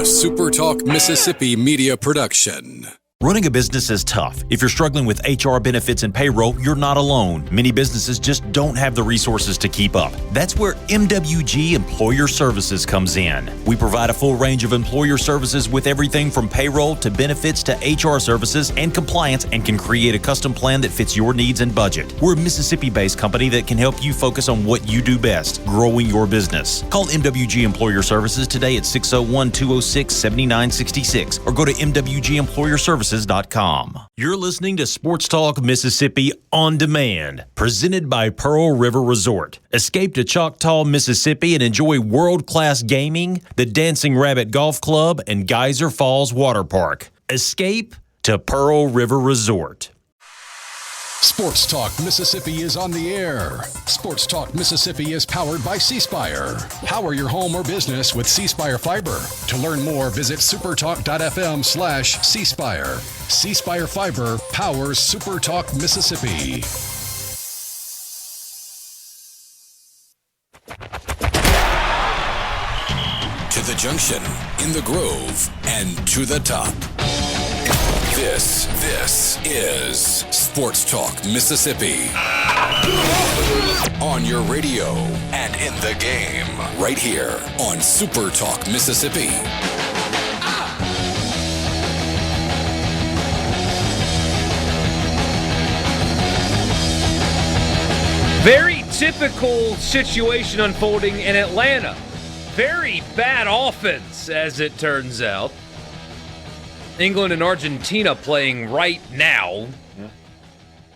SuperTalk Mississippi media production. Running a business is tough. If you're struggling with HR, benefits, and payroll, you're not alone. Many businesses just don't have the resources to keep up. That's where MWG Employer Services comes in. We provide a full range of employer services with everything from payroll to benefits to HR services and compliance, and can create a custom plan that fits your needs and budget. We're a Mississippi-based company that can help you focus on what you do best, growing your business. Call MWG Employer Services today at 601-206-7966 or go to MWGEmployerServices.com. You're listening to Sports Talk Mississippi On Demand, presented by Pearl River Resort. Escape to Choctaw, Mississippi and enjoy world-class gaming, the Dancing Rabbit Golf Club, and Geyser Falls Water Park. Escape to Pearl River Resort. Sports Talk Mississippi is on the air. Sports Talk Mississippi is powered by C-Spire. Power your home or business with C-Spire Fiber. To learn more, visit supertalk.fm/C-Spire. C-Spire Fiber powers SuperTalk Mississippi. To the junction, in the Grove, and to the top. This is Sports Talk Mississippi. On your radio and in the game, right here on Super Talk Mississippi. Very typical situation unfolding in Atlanta. Very bad offense, as it turns out. England and Argentina playing right now.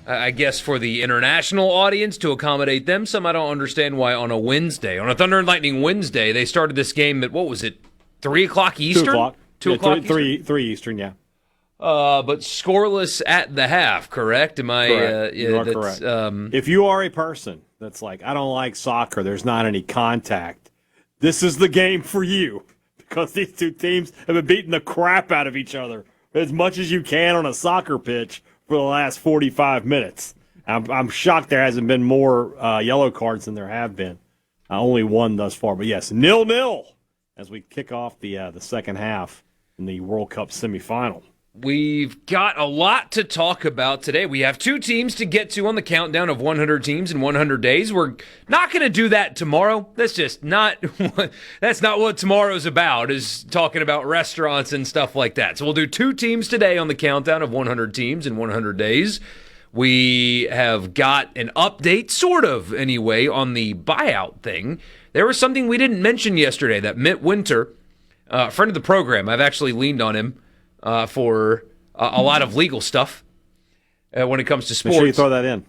I guess for the international audience to accommodate them. Some I don't understand why on a Wednesday, on a Thunder and Lightning Wednesday, they started this game at, what was it, 3 o'clock Eastern? 2 o'clock. 2 o'clock Eastern? 3 Eastern, yeah. But scoreless at the half, correct? Am I? Correct. You are correct. If you are a person that's like, I don't like soccer, there's not any contact, this is the game for you. Because these two teams have been beating the crap out of each other as much as you can on a soccer pitch for the last 45 minutes. I'm shocked there hasn't been more yellow cards than there have been. Only one thus far. But, yes, 0-0 as we kick off the second half in the World Cup semifinal. We've got a lot to talk about today. We have 2 teams to get to on the countdown of 100 teams in 100 days. We're not going to do that tomorrow. That's just not that's not what tomorrow's about, is talking about restaurants and stuff like that. So we'll do 2 teams today on the countdown of 100 teams in 100 days. We have got an update, sort of anyway, on the buyout thing. There was something we didn't mention yesterday that Mitt Winter, a friend of the program, I've actually leaned on him for a lot of legal stuff when it comes to sports. Make sure you throw that in.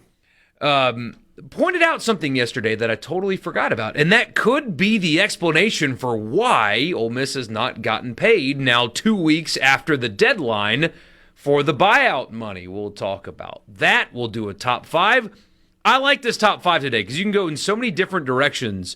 Pointed out something yesterday that I totally forgot about, and that could be the explanation for why Ole Miss has not gotten paid now 2 weeks after the deadline for the buyout money. We'll talk about that. We'll do a top 5. I like this top 5 today because you can go in so many different directions.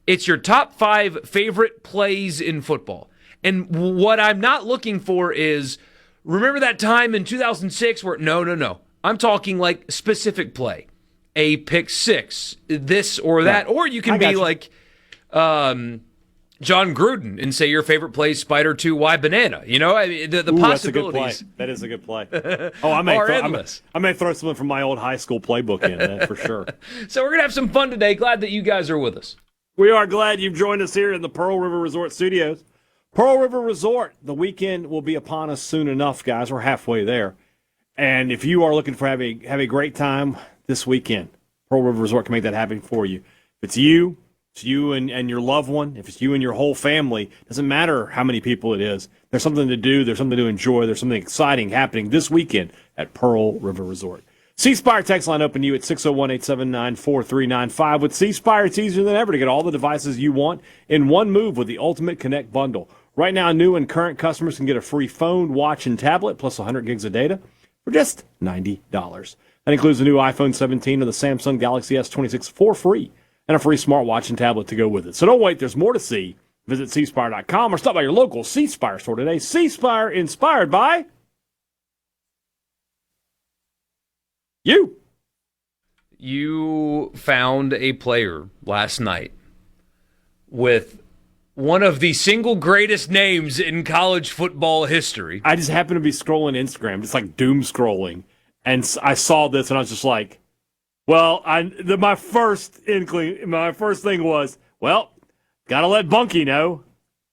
It's your top 5 favorite plays in football. And what I'm not looking for is, remember that time in 2006 where, no. I'm talking like specific play. A pick 6, this or that. Or you can be like John Gruden and say your favorite play is Spider 2, Y banana. You know, I mean, the possibilities. That is a good play. I may throw something from my old high school playbook in, for sure. So we're going to have some fun today. Glad that you guys are with us. We are glad you've joined us here in the Pearl River Resort Studios. Pearl River Resort, the weekend will be upon us soon enough, guys. We're halfway there. And if you are looking for have a great time this weekend, Pearl River Resort can make that happen for you. If it's you and your loved one, if it's you and your whole family, doesn't matter how many people it is. There's something to do, there's something to enjoy, there's something exciting happening this weekend at Pearl River Resort. C-Spire text line open to you at 601-879-4395. With C-Spire, it's easier than ever to get all the devices you want in one move with the Ultimate Connect bundle. Right now, new and current customers can get a free phone, watch, and tablet, plus 100 gigs of data for just $90. That includes the new iPhone 17 or the Samsung Galaxy S26 for free, and a free smartwatch and tablet to go with it. So don't wait, there's more to see. Visit cspire.com or stop by your local C-Spire store today. C-Spire, inspired by you. You found a player last night with one of the single greatest names in college football history. I just happened to be scrolling Instagram, just like doom scrolling, and I saw this, and I was just like, well, my first thing was, well, gotta let Bunky know.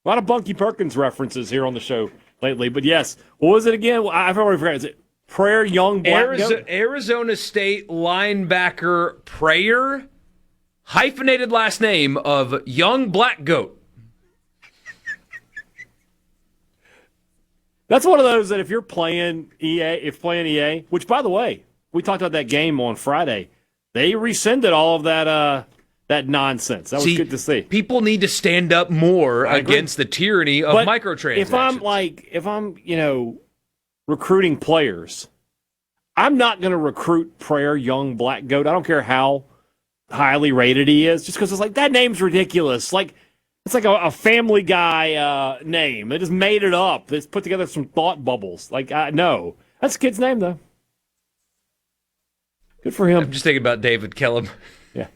A lot of Bunky Perkins references here on the show lately, but yes, what was it again? I've already forgotten. Is it Prayer Young Blackgoat? Arizona State linebacker Prayer, hyphenated last name of Young Blackgoat. That's one of those that if you're playing EA, which, by the way, we talked about that game on Friday, they rescinded all of that nonsense. That was good to see. People need to stand up more against the tyranny of microtransactions. If I'm recruiting players, I'm not going to recruit Prayer Young Blackgoat. I don't care how highly rated he is, just because it's like, that name's ridiculous. Like, it's like a Family Guy name. They just made it up. It's put together some thought bubbles. Like, no. That's a kid's name, though. Good for him. I'm just thinking about David Kellum. Yeah.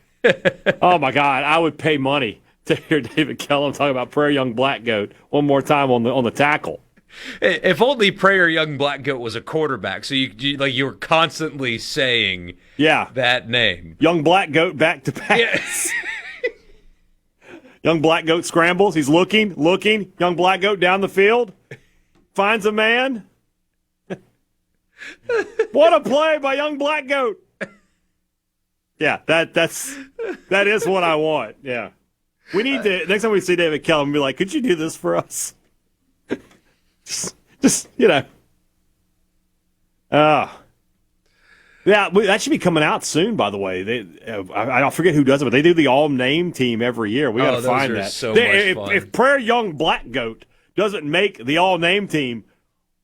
Oh, my God. I would pay money to hear David Kellum talk about Prayer Young Blackgoat one more time on the tackle. If only Prayer Young Blackgoat was a quarterback, so you were constantly saying that name. Young Blackgoat back to pass. Yes. Young Blackgoat scrambles. He's looking. Young Blackgoat down the field. Finds a man. What a play by Young Blackgoat. Yeah, that is what I want. Yeah. We need to, next time we see David Kellum, be like, could you do this for us? just yeah, that should be coming out soon, by the way. I forget who does it, but they do the all-name team every year. We got to find that. So much fun. If Prayer Young Blackgoat doesn't make the all-name team,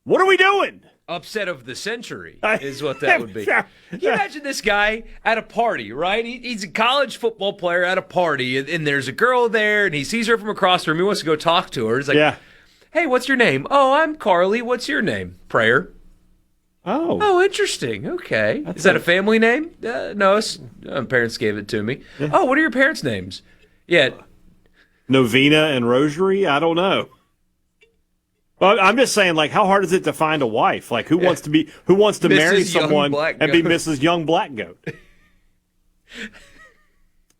what are we doing? Upset of the century is what that would be. Can you imagine this guy at a party, right? He's a college football player at a party, and there's a girl there, and he sees her from across the room. He wants to go talk to her. He's like, hey, what's your name? Oh, I'm Carly. What's your name? Prayer. Oh, interesting. Okay. Is that a family name? No, parents gave it to me. Yeah. Oh, what are your parents' names? Yeah. Novena and Rosary? I don't know. Well, I'm just saying, like, how hard is it to find a wife? Like, who wants to marry someone and be Mrs. Young Blackgoat?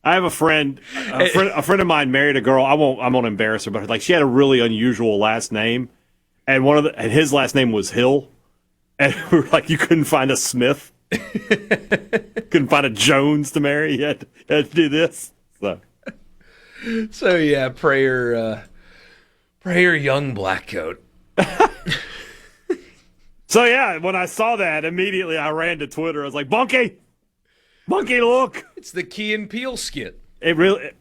I have a friend of mine married a girl. I won't embarrass her, but like, she had a really unusual last name, and and his last name was Hill. And we were like, you couldn't find a Smith, couldn't find a Jones to marry. You had to do this. So yeah, Prayer Young Blackgoat. So yeah, when I saw that, immediately I ran to Twitter. I was like, Bunky, look! It's the Key and Peele skit. It really.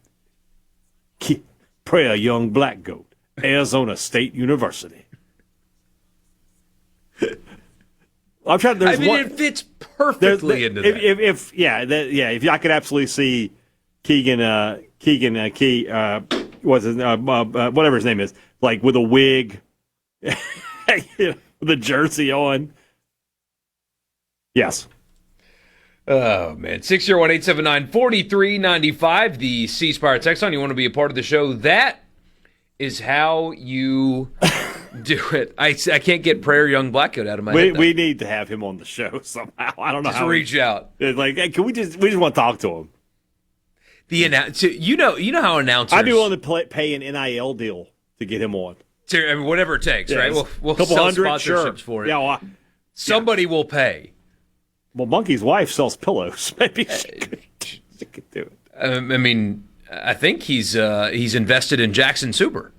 Prayer Young Blackgoat, Arizona State University. I'm trying. It fits perfectly into that. If I could absolutely see Keegan Key, whatever his name is, like with a wig, with a jersey on. Yes. Oh, man. 601-879-4395, the C Spire text line. You want to be a part of the show? That is how you do it. I can't get Prayer Young Blackgoat out of my head. We need to have him on the show somehow. I don't know how. Just reach out. Like, hey, we just want to talk to him. You know how announcers. I'd be willing to pay an NIL deal to get him on. Whatever it takes, right? We'll couple sell hundred, sponsorships for it. Yeah, somebody will pay. Well, Monkey's wife sells pillows. Maybe she could do it. I mean, I think he's invested in Jackson Super.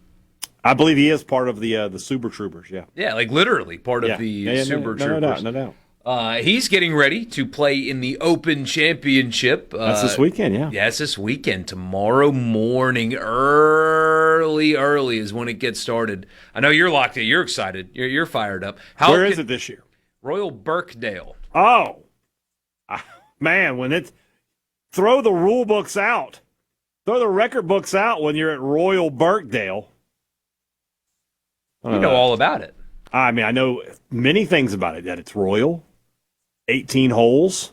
I believe he is part of the Super Troopers. Yeah. Yeah, like literally part of the Super Troopers. No doubt. He's getting ready to play in the Open Championship. That's this weekend, yeah. Yeah, it's this weekend. Tomorrow morning, early is when it gets started. I know you're locked in. You're excited. You're fired up. Where is it this year? Royal Birkdale. Oh, man, throw the rule books out. Throw the record books out when you're at Royal Birkdale. You know all about it. I mean, I know many things about it, that it's royal. 18 holes,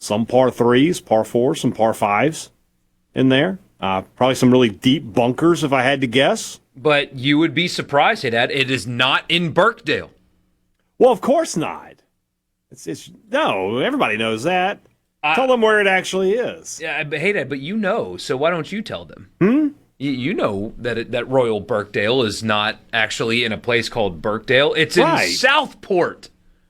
some par 3s, par 4s, some par 5s in there. Probably some really deep bunkers, if I had to guess. But you would be surprised, Hadad. It is not in Birkdale. Well, of course not. No, everybody knows that. Tell them where it actually is. Yeah, but Hadad, but you know, so why don't you tell them? You know that Royal Birkdale is not actually in a place called Birkdale. It's in Southport.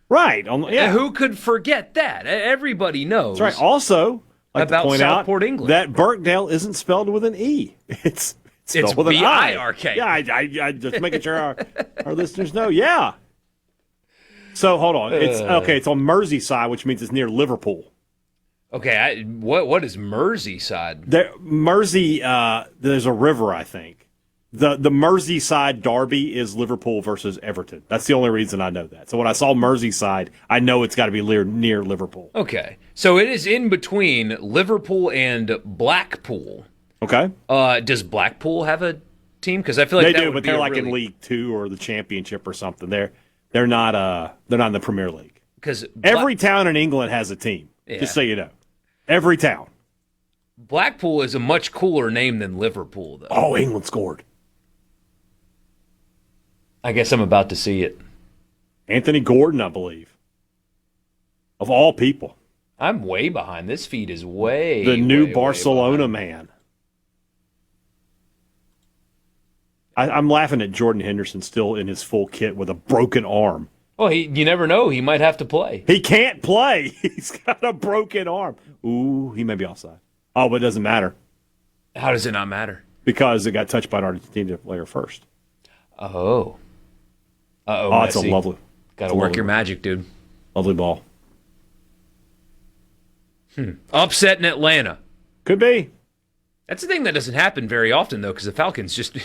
Right. Who could forget that? Everybody knows. That's right. Also, about Southport, England. That Birkdale isn't spelled with an E. It's spelled with an I. B-I-R-K. Yeah, I just making sure our listeners know. Yeah. So hold on. It's on Merseyside, which means it's near Liverpool. Okay, what is Merseyside? There's a river, I think. The Merseyside derby is Liverpool versus Everton. That's the only reason I know that. So when I saw Merseyside, I know it's got to be near Liverpool. Okay, so it is in between Liverpool and Blackpool. Okay. Does Blackpool have a team? Because I feel like they do, but they're like in League Two or the Championship or something. They're not in the Premier League. Because every town in England has a team. Yeah. Just so you know, every town. Blackpool is a much cooler name than Liverpool, though. Oh, England scored. I guess I'm about to see it. Anthony Gordon, I believe. Of all people. I'm way behind. This feed is way the new way, Barcelona way man. I'm laughing at Jordan Henderson still in his full kit with a broken arm. Well, you never know. He might have to play. He can't play. He's got a broken arm. Ooh, he may be offside. Oh, but it doesn't matter. How does it not matter? Because it got touched by an Argentina player first. Oh. Oh, it's a lovely. Got to work your magic, dude. Lovely ball. Upset in Atlanta. Could be. That's the thing that doesn't happen very often, though, because the Falcons just...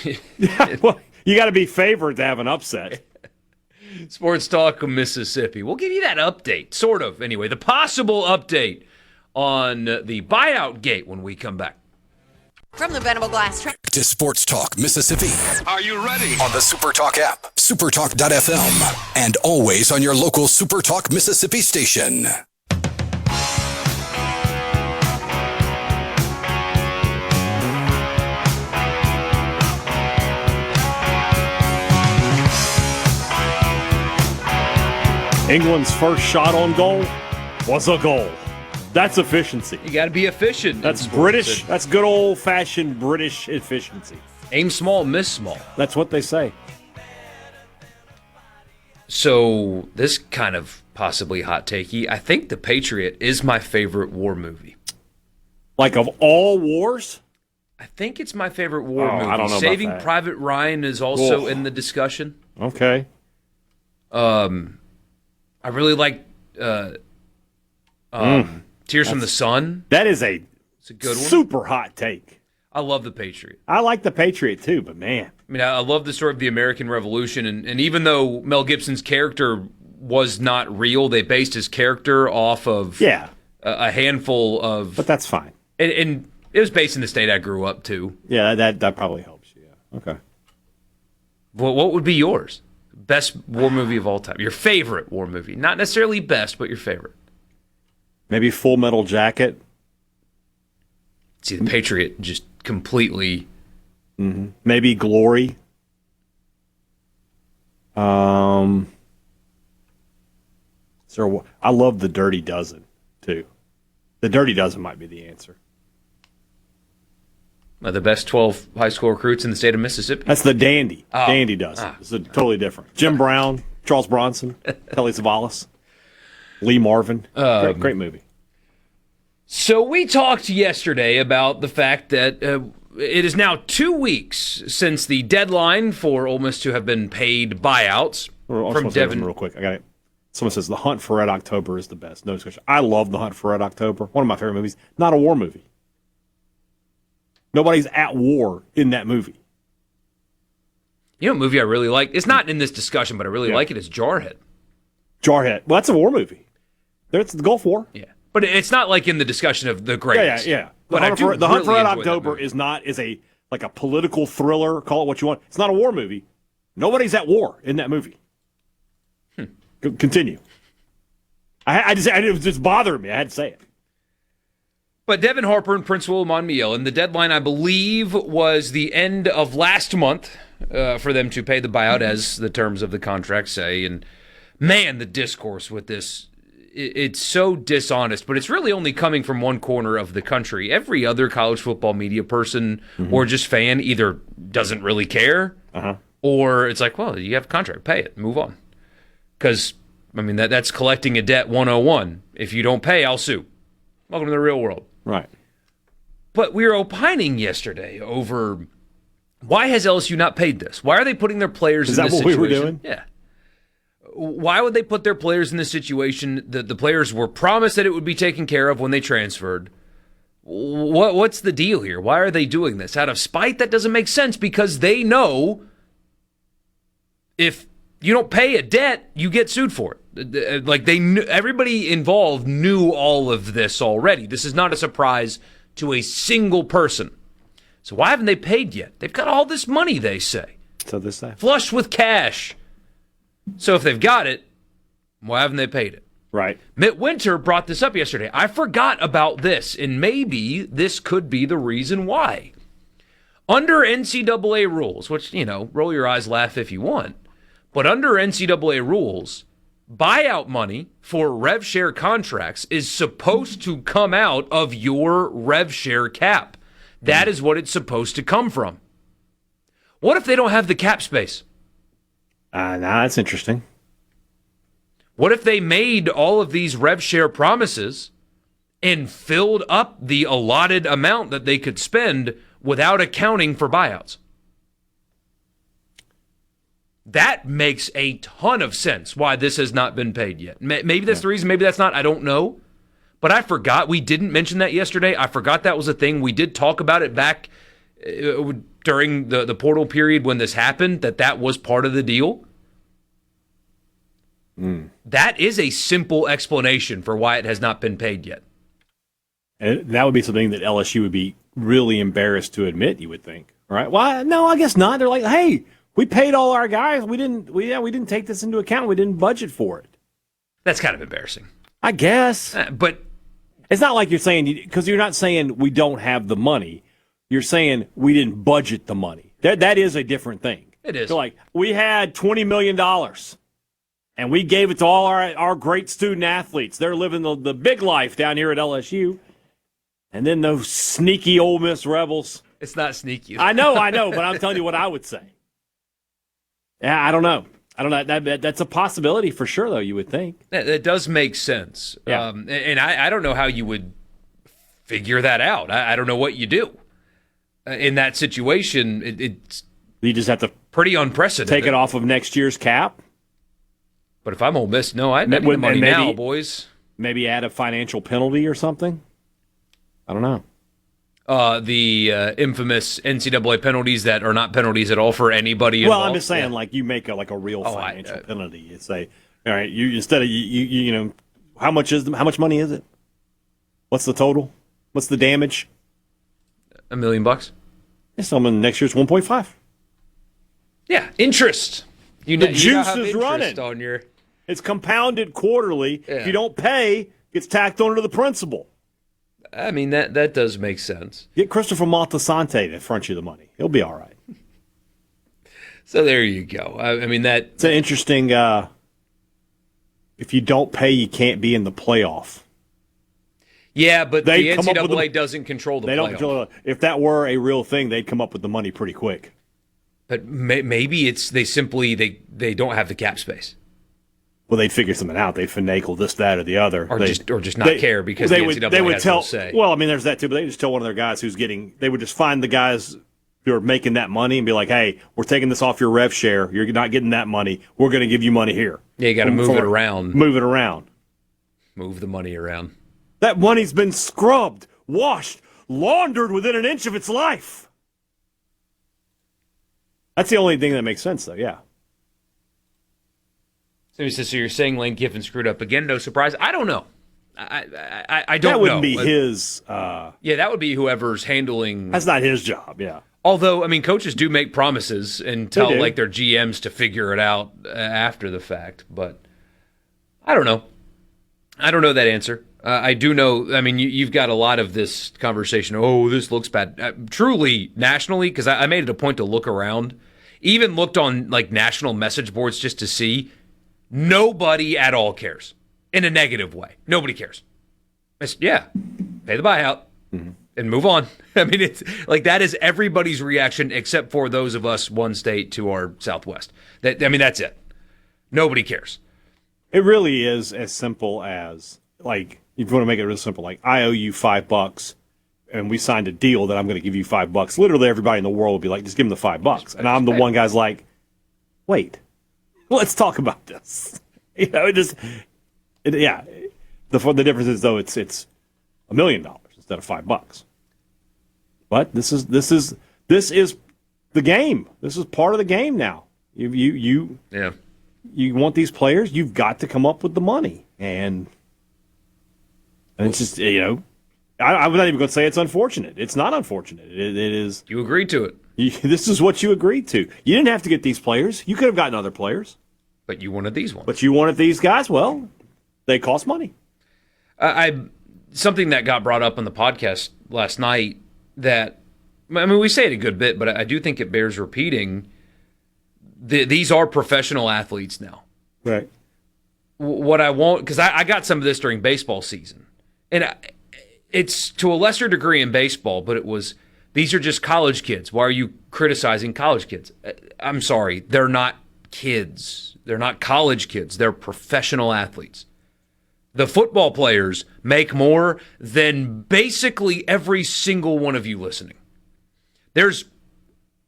well, you got to be favored to have an upset. Sports Talk Mississippi. We'll give you that update, sort of, anyway. The possible update on the buyout gate when we come back. From the Venable Glass Truck to Sports Talk Mississippi. Are you ready? On the SuperTalk app, supertalk.fm, and always on your local SuperTalk Mississippi station. England's first shot on goal was a goal. That's efficiency. You got to be efficient. That's British. That's good old-fashioned British efficiency. Aim small, miss small. That's what they say. So this kind of possibly hot takey. I think The Patriot is my favorite war movie. Like of all wars? I think it's my favorite war movie. I don't know Saving about that. Private Ryan is also in the discussion. Okay. I really like Tears from the Sun. That is a good one. Super hot take. I love The Patriot. I like The Patriot too, but man. I mean, I love the story of the American Revolution, and even though Mel Gibson's character was not real, they based his character off of a handful of... But that's fine. And it was based in the state I grew up to. Yeah, that probably helps you. Yeah. Okay. Well, what would be yours? Best war movie of all time. Your favorite war movie. Not necessarily best, but your favorite. Maybe Full Metal Jacket. See, The Patriot just completely... Mm-hmm. Maybe Glory. I love The Dirty Dozen, too. The Dirty Dozen might be the answer. The best 12 high school recruits in the state of Mississippi. That's the Dandy. Dandy Dozen. It's totally different. Jim Brown, Charles Bronson, Telly Savalas, Lee Marvin. Great movie. So we talked yesterday about the fact that it is now 2 weeks since the deadline for Ole Miss to have been paid buyouts from Devin. Real quick, I got it. Someone says The Hunt for Red October is the best. No discussion. I love The Hunt for Red October. One of my favorite movies. Not a war movie. Nobody's at war in that movie. You know, a movie I really like. It's not in this discussion, but I really like it. Is Jarhead. Jarhead. Well, that's a war movie. It's the Gulf War. Yeah, but it's not like in the discussion of the greats. Yeah. The Hunt for Red October is a political thriller. Call it what you want. It's not a war movie. Nobody's at war in that movie. Continue. It just bothered me. I had to say it. But Devin Harper and Prince William Monmiel, and the deadline, I believe, was the end of last month for them to pay the buyout, as the terms of the contract say. And man, the discourse with this, it's so dishonest, but it's really only coming from one corner of the country. Every other college football media person or just fan either doesn't really care or it's like, well, you have a contract, pay it, move on. Because, I mean, that's collecting a debt 101. If you don't pay, I'll sue. Welcome to the real world. Right. But we were opining yesterday over why has LSU not paid this? Why are they putting their players in this situation? Is that what we were doing? Yeah. Why would they put their players in this situation? The players were promised that it would be taken care of when they transferred. What's the deal here? Why are they doing this? Out of spite? That doesn't make sense because they know if you don't pay a debt, you get sued for it. Like everybody involved knew all of this already. This is not a surprise to a single person. So why haven't they paid yet? They've got all this money, they say. So they say. Flush with cash. So if they've got it, why haven't they paid it? Right. Mitt Winter brought this up yesterday. I forgot about this, and maybe this could be the reason why. Under NCAA rules, which, roll your eyes, laugh if you want, but under NCAA rules, buyout money for rev share contracts is supposed to come out of your rev share cap. That is what it's supposed to come from. What if they don't have the cap space? That's interesting. What if they made all of these rev share promises and filled up the allotted amount that they could spend without accounting for buyouts? That makes a ton of sense why this has not been paid yet. Maybe that's the reason, maybe that's not, I don't know. But I forgot, we didn't mention that yesterday. I forgot that was a thing. We did talk about it back during the portal period when this happened, that was part of the deal. That is a simple explanation for why it has not been paid yet. And that would be something that LSU would be really embarrassed to admit, you would think. Right? Well, no, I guess not. They're like, hey, we paid all our guys. We didn't take this into account. We didn't budget for it. That's kind of embarrassing. I guess. But it's not like you're saying, because you're not saying we don't have the money. You're saying we didn't budget the money. That is a different thing. It is. You're like, we had $20 million, and we gave it to all our great student athletes. They're living the big life down here at LSU. And then those sneaky Ole Miss Rebels. It's not sneaky. I know, but I'm telling you what I would say. Yeah, I don't know. That's a possibility for sure, though, you would think. That does make sense. Yeah. And I don't know how you would figure that out. I don't know what you do. In that situation, it's you just have to pretty unprecedented. Take it off of next year's cap. But if I'm Ole Miss, no, I need the money now, boys. Maybe add a financial penalty or something. I don't know. The infamous NCAA penalties that are not penalties at all for anybody involved. Well, I'm just saying, like, you make a real financial penalty. You say, all right, you instead of you how much money is it? What's the total? What's the damage? $1 million. It's something next year's 1.5. Yeah, interest. The juice is running. On your... It's compounded quarterly. Yeah. If you don't pay, it gets tacked onto the principal. I mean, that does make sense. Get Christopher Montasante to front you the money. He'll be all right. So there you go. I mean, it's an interesting, if you don't pay, you can't be in the playoff. Yeah, but the NCAA doesn't control the playoff. They don't control it. If that were a real thing, they'd come up with the money pretty quick. But maybe it's they don't have the cap space. Well, they'd figure something out. They'd finagle this, that, or the other. Or just not care because the NCAA has no say. Well, I mean, there's that too, but they just tell one of their guys they would just find the guys who are making that money and be like, hey, we're taking this off your rev share. You're not getting that money. We're going to give you money here. Yeah, you got to move it around. Move it around. Move the money around. That money's been scrubbed, washed, laundered within an inch of its life. That's the only thing that makes sense, though, yeah. So you're saying Lane Kiffin screwed up again? No surprise. I don't know. I don't know. That wouldn't be his. Yeah, that would be whoever's handling. That's not his job. Yeah. Although, I mean, coaches do make promises and tell like their GMs to figure it out after the fact. But I don't know. I don't know that answer. I do know, I mean, you've got a lot of this conversation, oh, this looks bad. Truly, nationally, because I made it a point to look around, even looked on like national message boards just to see, nobody at all cares in a negative way. Nobody cares. Yeah, pay the buyout and move on. I mean, it's like that is everybody's reaction except for those of us one state to our southwest. That's it. Nobody cares. It really is as simple as, like, if you want to make it real simple, like, I owe you $5 and we signed a deal that I'm going to give you $5. Literally everybody in the world would be like, just give him the $5. And I'm the one guy's like, wait, let's talk about this. You know, yeah. The difference is, though, it's $1 million instead of $5. But this is the game. This is part of the game now. You want these players, you've got to come up with the money. And it's just, you know, I'm not even going to say it's unfortunate. It's not unfortunate. It is. You agreed to it. This is what you agreed to. You didn't have to get these players. You could have gotten other players. But you wanted these ones. But you wanted these guys. Well, they cost money. Something that got brought up on the podcast last night that, I mean, we say it a good bit, but I do think it bears repeating. These are professional athletes now. Right. What I want, because I got some of this during baseball season. And it's to a lesser degree in baseball, but these are just college kids. Why are you criticizing college kids? I'm sorry. They're not kids. They're not college kids. They're professional athletes. The football players make more than basically every single one of you listening. There's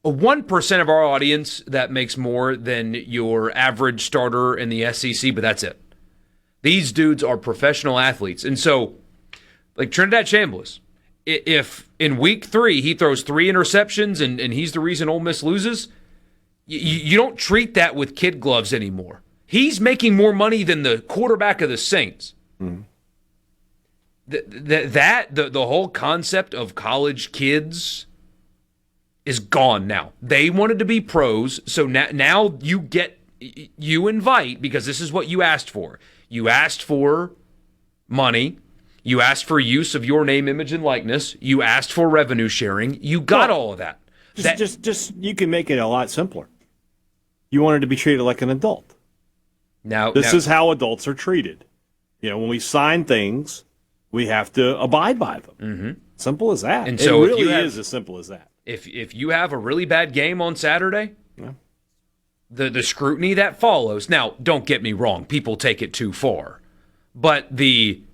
1% of our audience that makes more than your average starter in the SEC, but that's it. These dudes are professional athletes. And so, like Trinidad Chambliss, if in week 3 he throws 3 interceptions and he's the reason Ole Miss loses, you don't treat that with kid gloves anymore. He's making more money than the quarterback of the Saints. Mm-hmm. The whole concept of college kids is gone now. They wanted to be pros, so now you invite, because this is what you asked for. You asked for money. You asked for use of your name, image, and likeness. You asked for revenue sharing. You got all of that. Just you can make it a lot simpler. You wanted to be treated like an adult. This is how adults are treated. You know, when we sign things, we have to abide by them. Mm-hmm. Simple as that. And so it really is as simple as that. If you have a really bad game on Saturday, the scrutiny that follows. Now, don't get me wrong. People take it too far. But he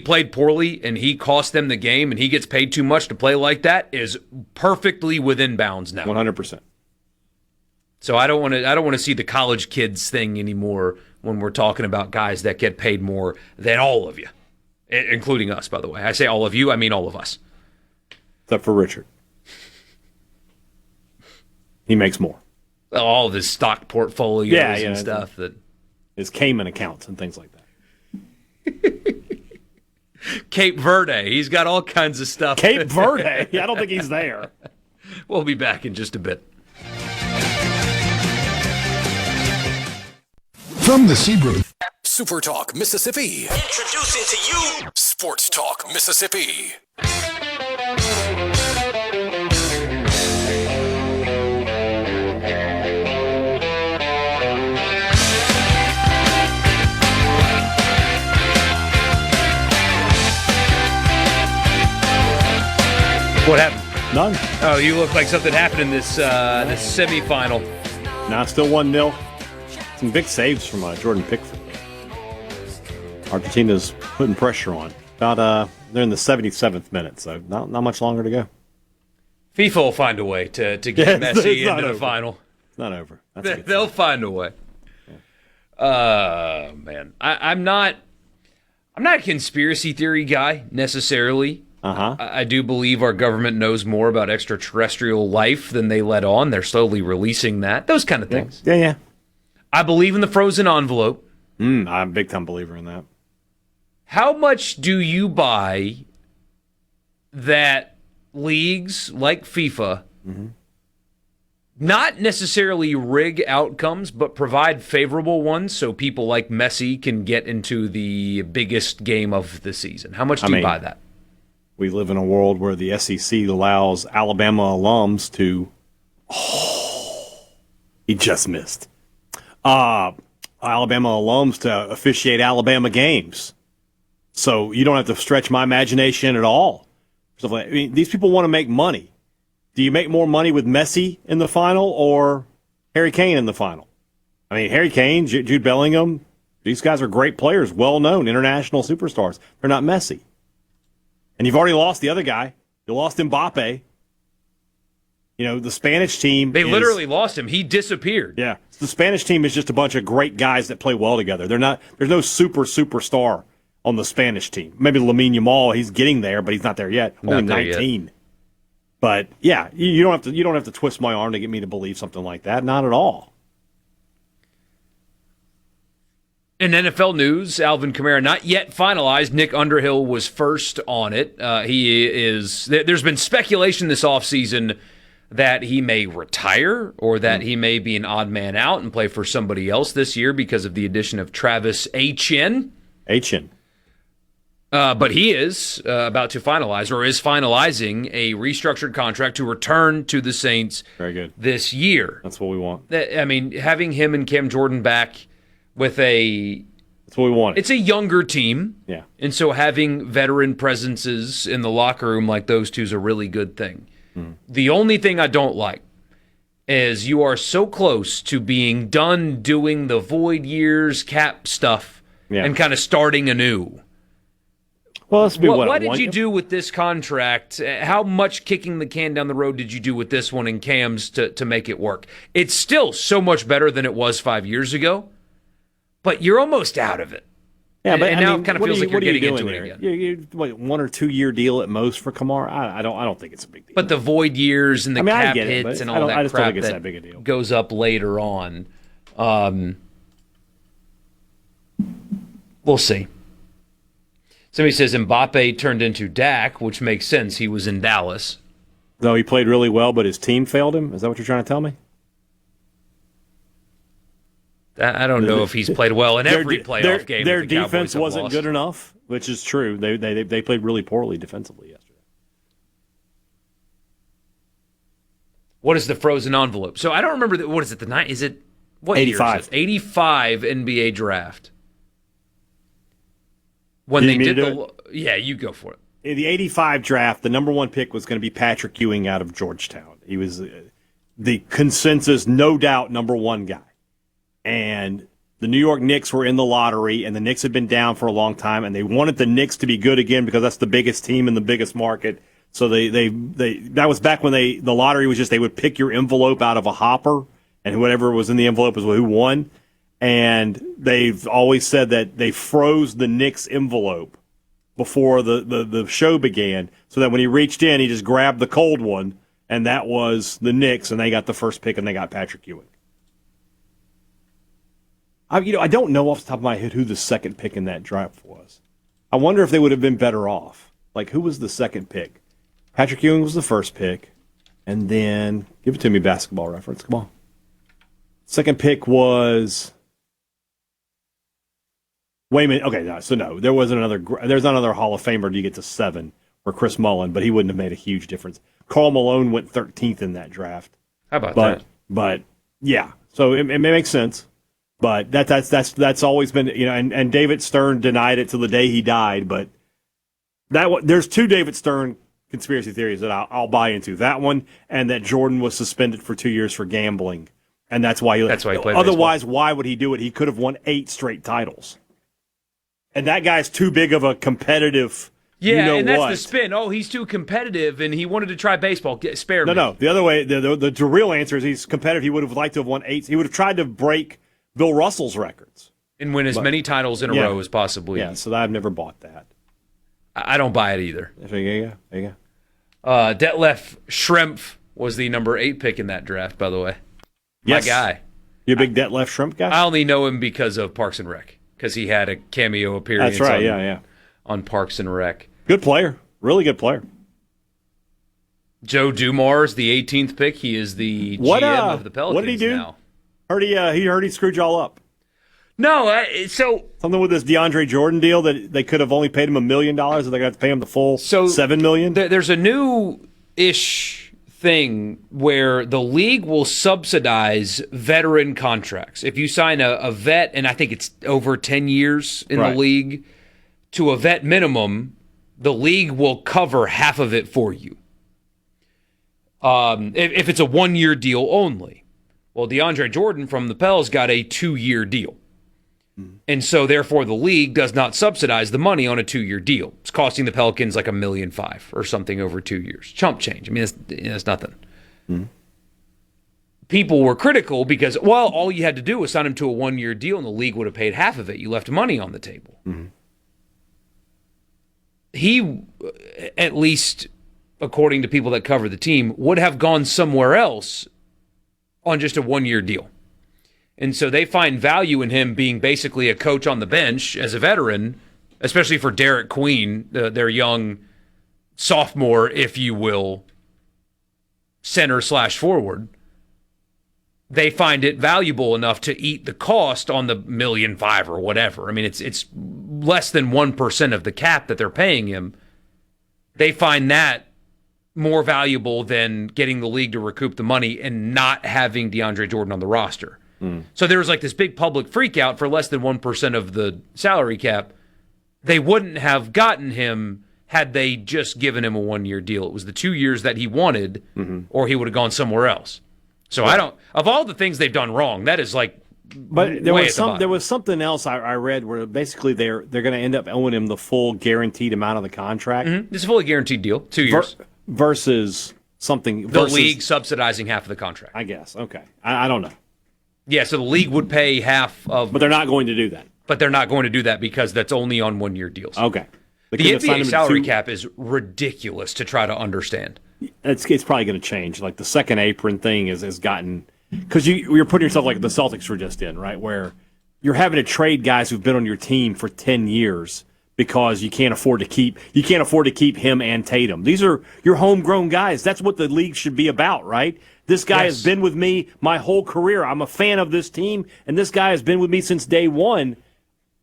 played poorly and he cost them the game and he gets paid too much to play like that is perfectly within bounds now. 100%. So I don't want to see the college kids thing anymore when we're talking about guys that get paid more than all of you, including us, by the way. I say all of you, I mean all of us. Except for Richard. He makes more. All of his stock portfolios and stuff. His Cayman accounts and things like that. Cape Verde. He's got all kinds of stuff. Cape Verde? I don't think he's there. We'll be back in just a bit. From the Seabrook SuperTalk Mississippi. Introducing to you Sports Talk Mississippi. What happened? None. Oh, you look like something happened in this semifinal. Nah, still 1-0. Some big saves from Jordan Pickford. Argentina's putting pressure on. They're in the 77th minute, so not much longer to go. FIFA will find a way to get Messi into the final. It's not over. They'll find a way. Man, I'm not a conspiracy theory guy necessarily. I do believe our government knows more about extraterrestrial life than they let on. They're slowly releasing that. Those kind of things. Yeah. I believe in the frozen envelope. I'm a big-time believer in that. How much do you buy that leagues like FIFA not necessarily rig outcomes, but provide favorable ones so people like Messi can get into the biggest game of the season. How much do you buy that? We live in a world where the SEC allows Alabama alums to he just missed. Alabama alums to officiate Alabama games. So you don't have to stretch my imagination at all. I mean, these people want to make money. Do you make more money with Messi in the final or Harry Kane in the final? I mean, Harry Kane, Jude Bellingham, these guys are great players, well-known, international superstars. They're not Messi. And you've already lost the other guy. You lost Mbappe. You know, the Spanish team. They literally lost him. He disappeared. Yeah. The Spanish team is just a bunch of great guys that play well together. There's no superstar on the Spanish team. Maybe Lamine Yamal, he's getting there, but he's not there yet. Only 19. Yet. But yeah, you don't have to twist my arm to get me to believe something like that. Not at all. In NFL news, Alvin Kamara not yet finalized. Nick Underhill was first on it. There's been speculation this offseason that he may retire or that he may be an odd man out and play for somebody else this year because of the addition of Travis Etienne. But he is about to finalize or is finalizing a restructured contract to return to the Saints Very good. This year. That's what we want. I mean, having him and Cam Jordan back with that's what we want. It's a younger team. Yeah. And so having veteran presences in the locker room like those two is a really good thing. The only thing I don't like is you are so close to being done doing the void years cap stuff and kind of starting anew. Well, what did you do with this contract? How much kicking the can down the road did you do with this one in Cam's to make it work? It's still so much better than it was 5 years ago, but you're almost out of it. Yeah, but now it kind of feels like you're getting into it again. You're 1 or 2 year deal at most for Kamara. I don't think it's a big deal. But the void years and the cap hits and all that I just crap don't think it's that big a deal. Goes up later on. We'll see. Somebody says Mbappe turned into Dak, which makes sense. He was in Dallas. Though he played really well, but his team failed him? Is that what you're trying to tell me? I don't know if he's played well in every playoff game. Their defense wasn't good enough, which is true. They played really poorly defensively yesterday. What is the frozen envelope? So I don't remember. What is it? Is it what 85. year is it? 85 NBA draft. When they did yeah, you go for it. In the 85 draft, the number 1 pick was going to be Patrick Ewing out of Georgetown. He was the consensus, no doubt, number 1 guy. And the New York Knicks were in the lottery, and the Knicks had been down for a long time, and they wanted the Knicks to be good again because that's the biggest team in the biggest market. So they that was back when the lottery was just they would pick your envelope out of a hopper, and whoever was in the envelope was who won. And they've always said that they froze the Knicks envelope before the show began, so that when he reached in, he just grabbed the cold one, and that was the Knicks, and they got the first pick, and they got Patrick Ewing. I don't know off the top of my head who the second pick in that draft was. I wonder if they would have been better off. Like, who was the second pick? Patrick Ewing was the first pick, and then give it to me, Basketball Reference. Come on. Second pick was. Wait a minute. Okay, no, there wasn't another. There's not another Hall of Famer to get to 7 for Chris Mullin, but he wouldn't have made a huge difference. Karl Malone went 13th in that draft. How about that? But yeah, so it makes sense. But that's always been, and David Stern denied it till the day he died. But there's 2 David Stern conspiracy theories that I'll buy into. That one, and that Jordan was suspended for 2 years for gambling, and that's why he played. Otherwise, baseball. Why would he do it? He could have won 8 straight titles. And that guy's too big of a competitive. Yeah, and that's the spin. Oh, he's too competitive, and he wanted to try baseball. Spare me. No. The other way, the real answer is he's competitive. He would have liked to have won 8. He would have tried to break Bill Russell's records. And win as many titles in a row as possible. Yeah, so I've never bought that. I don't buy it either. There you go. Detlef Schrempf was the number 8 pick in that draft, by the way. Yes. My guy. You a big Detlef Schrempf guy? I only know him because of Parks and Rec, because he had a cameo appearance That's right, on Parks and Rec. Good player. Really good player. Joe Dumars, the 18th pick. He is the GM of the Pelicans. What did he do? Now. Heard he screwed y'all up. No, so something with this DeAndre Jordan deal that they could have only paid him $1 million, and they got to pay him the full $7 million. There's a new-ish thing where the league will subsidize veteran contracts. If you sign a vet, and I think it's over 10 years in the league, to a vet minimum, the league will cover half of it for you. If it's a 1-year deal only. Well, DeAndre Jordan from the Pels got a 2-year deal. And so, therefore, the league does not subsidize the money on a 2-year deal. It's costing the Pelicans like $1.5 million or something over 2 years. Chump change. I mean, that's nothing. Mm-hmm. People were critical because, well, all you had to do was sign him to a 1-year deal and the league would have paid half of it. You left money on the table. Mm-hmm. He, at least according to people that cover the team, would have gone somewhere else on just a 1-year deal. And so they find value in him being basically a coach on the bench as a veteran, especially for Derek Queen, their young sophomore, if you will, center/forward. They find it valuable enough to eat the cost on the $1.5 million or whatever. I mean, it's less than 1% of the cap that they're paying him. They find that more valuable than getting the league to recoup the money and not having DeAndre Jordan on the roster. So there was like this big public freak out for less than 1% of the salary cap. They wouldn't have gotten him had they just given him a 1-year deal. It was the 2 years that he wanted, or he would have gone somewhere else. So I don't, of all the things they've done wrong, that is like, but there was something else I read where basically they're going to end up owing him the full guaranteed amount of the contract. It's a fully guaranteed deal, 2 years. Versus something. The league subsidizing half of the contract. I guess. Okay. I don't know. Yeah, so the league would pay half of... But they're not going to do that. But they're not going to do that because that's only on 1-year deals. Okay. The NBA salary cap is ridiculous to try to understand. It's probably going to change. Like the second apron thing has gotten... Because you're putting yourself like the Celtics were just in, right? Where you're having to trade guys who've been on your team for 10 years because you can't afford to keep him and Tatum. These are your homegrown guys. That's what the league should be about, right? This guy has been with me my whole career. I'm a fan of this team, and this guy has been with me since day one.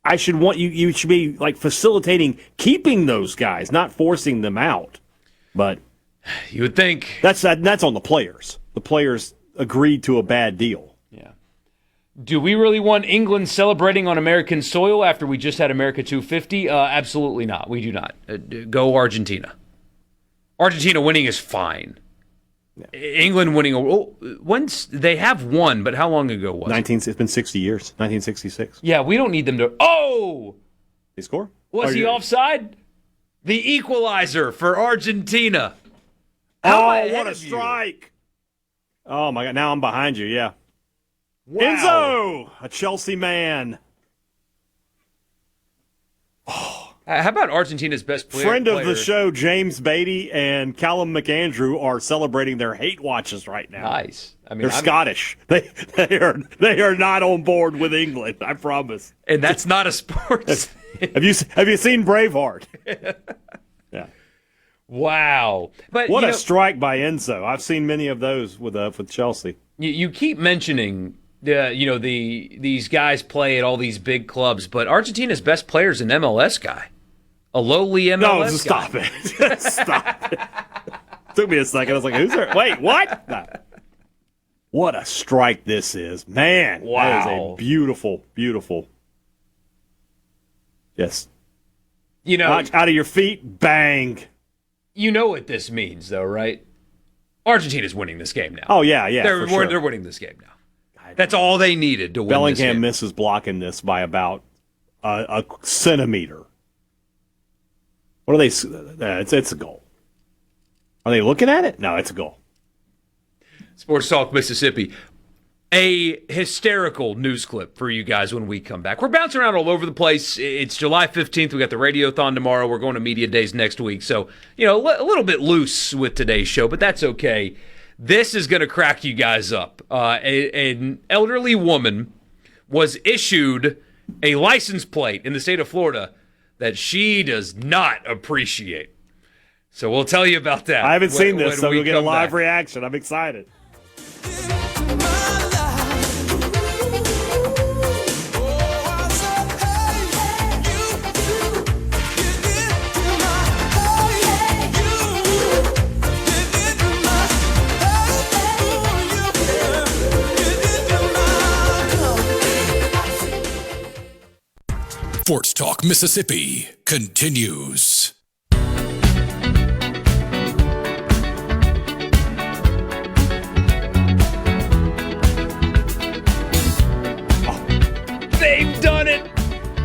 I should want you should be like facilitating keeping those guys, not forcing them out. But you would think that's on the players. The players agreed to a bad deal. Yeah. Do we really want England celebrating on American soil after we just had America 250? Absolutely not. We do not. Go Argentina. Argentina winning is fine. Yeah. England winning. Once they have won, but how long ago was it? It's been 60 years. 1966. Yeah, we don't need them to. Oh, they score. Was he offside? The equalizer for Argentina. What a strike! Oh my God! Now I'm behind you. Yeah. Wow. Enzo, a Chelsea man. How about Argentina's best player? Friend of the show, James Beatty and Callum McAndrew are celebrating their hate watches right now. Nice. I mean, they're Scottish. They are not on board with England. I promise. And that's not a sports. Have you seen Braveheart? Yeah. Wow. But what a strike by Enzo. I've seen many of those with Chelsea. You keep mentioning these guys play at all these big clubs, but Argentina's best player is an MLS guy. A lowly MLS guy. No, stop it. Stop it. Took me a second. I was like, who's there? Wait, what? No. What a strike this is. Man, wow. That is a beautiful, beautiful. Yes. Out of your feet, bang. You know what this means, though, right? Argentina's winning this game now. Oh, yeah. They're winning this game now. That's all they needed to win Bellingham this game. Misses blocking this by about a centimeter. What are they? It's a goal. Are they looking at it? No, it's a goal. Sports Talk Mississippi. A hysterical news clip for you guys when we come back. We're bouncing around all over the place. It's July 15th. We got the Radiothon tomorrow. We're going to Media Days next week. So, a little bit loose with today's show, but that's okay. This is going to crack you guys up. An elderly woman was issued a license plate in the state of Florida that she does not appreciate. So we'll tell you about that. I haven't seen this, so we we'll get a come live back. reaction. I'm excited. Sports Talk Mississippi continues. They've done it.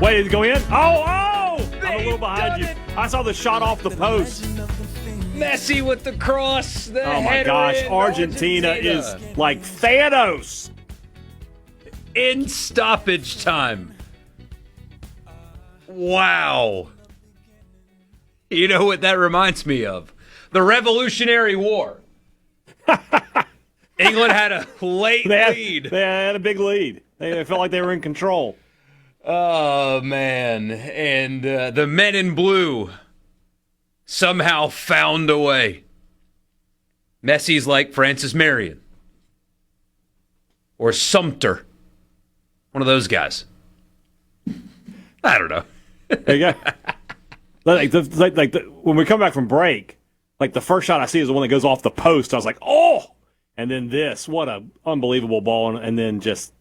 Wait, did it go in? Oh! I'm a little behind you. done I saw the shot off the post. Messi with the cross. The Oh, my header gosh. in. Argentina is like Thanos. in stoppage time. Wow. You know what that reminds me of? The Revolutionary War. England had a late lead. They had a big lead. They felt like they were in control. Oh, man. And the men in blue somehow found a way. Messi's like Francis Marion. Or Sumter. One of those guys. I don't know. There you go. When we come back from break, like the first shot I see is the one that goes off the post. I was like, oh! And then this, what an unbelievable ball. And then just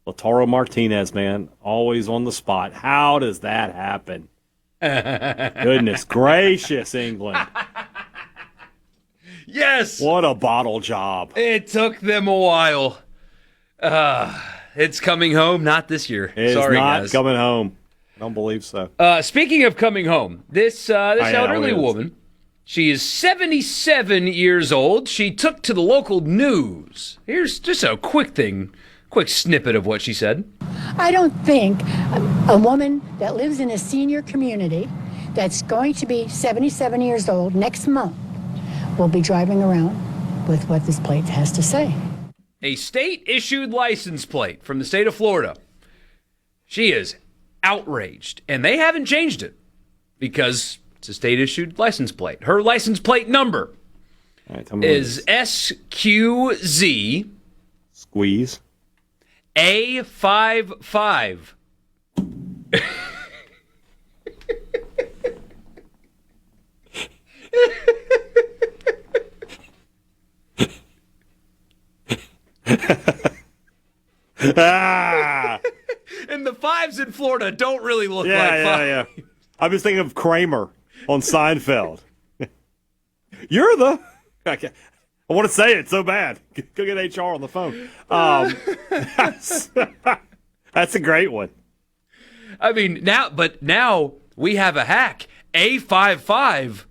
Lautaro Martinez, man, always on the spot. How does that happen? Goodness gracious, England. Yes! What a bottle job. It took them a while. It's coming home, not this year. It's Sorry, not guys. coming home. I don't believe so. Speaking of coming home, this elderly it is. woman, she is 77 years old. She took to the local news. Here's just a quick snippet of what she said. I don't think a woman that lives in a senior community that's going to be 77 years old next month will be driving around with what this plate has to say. A state-issued license plate from the state of Florida. She is outraged, and they haven't changed it because it's a state-issued license plate. Her license plate number is SQZ Squeeze. A55. Ah! And the fives in Florida don't really look like five. Yeah. I was thinking of Kramer on Seinfeld. You're the... I want to say it so bad. Go get HR on the phone. That's a great one. I mean, now we have a hack. A55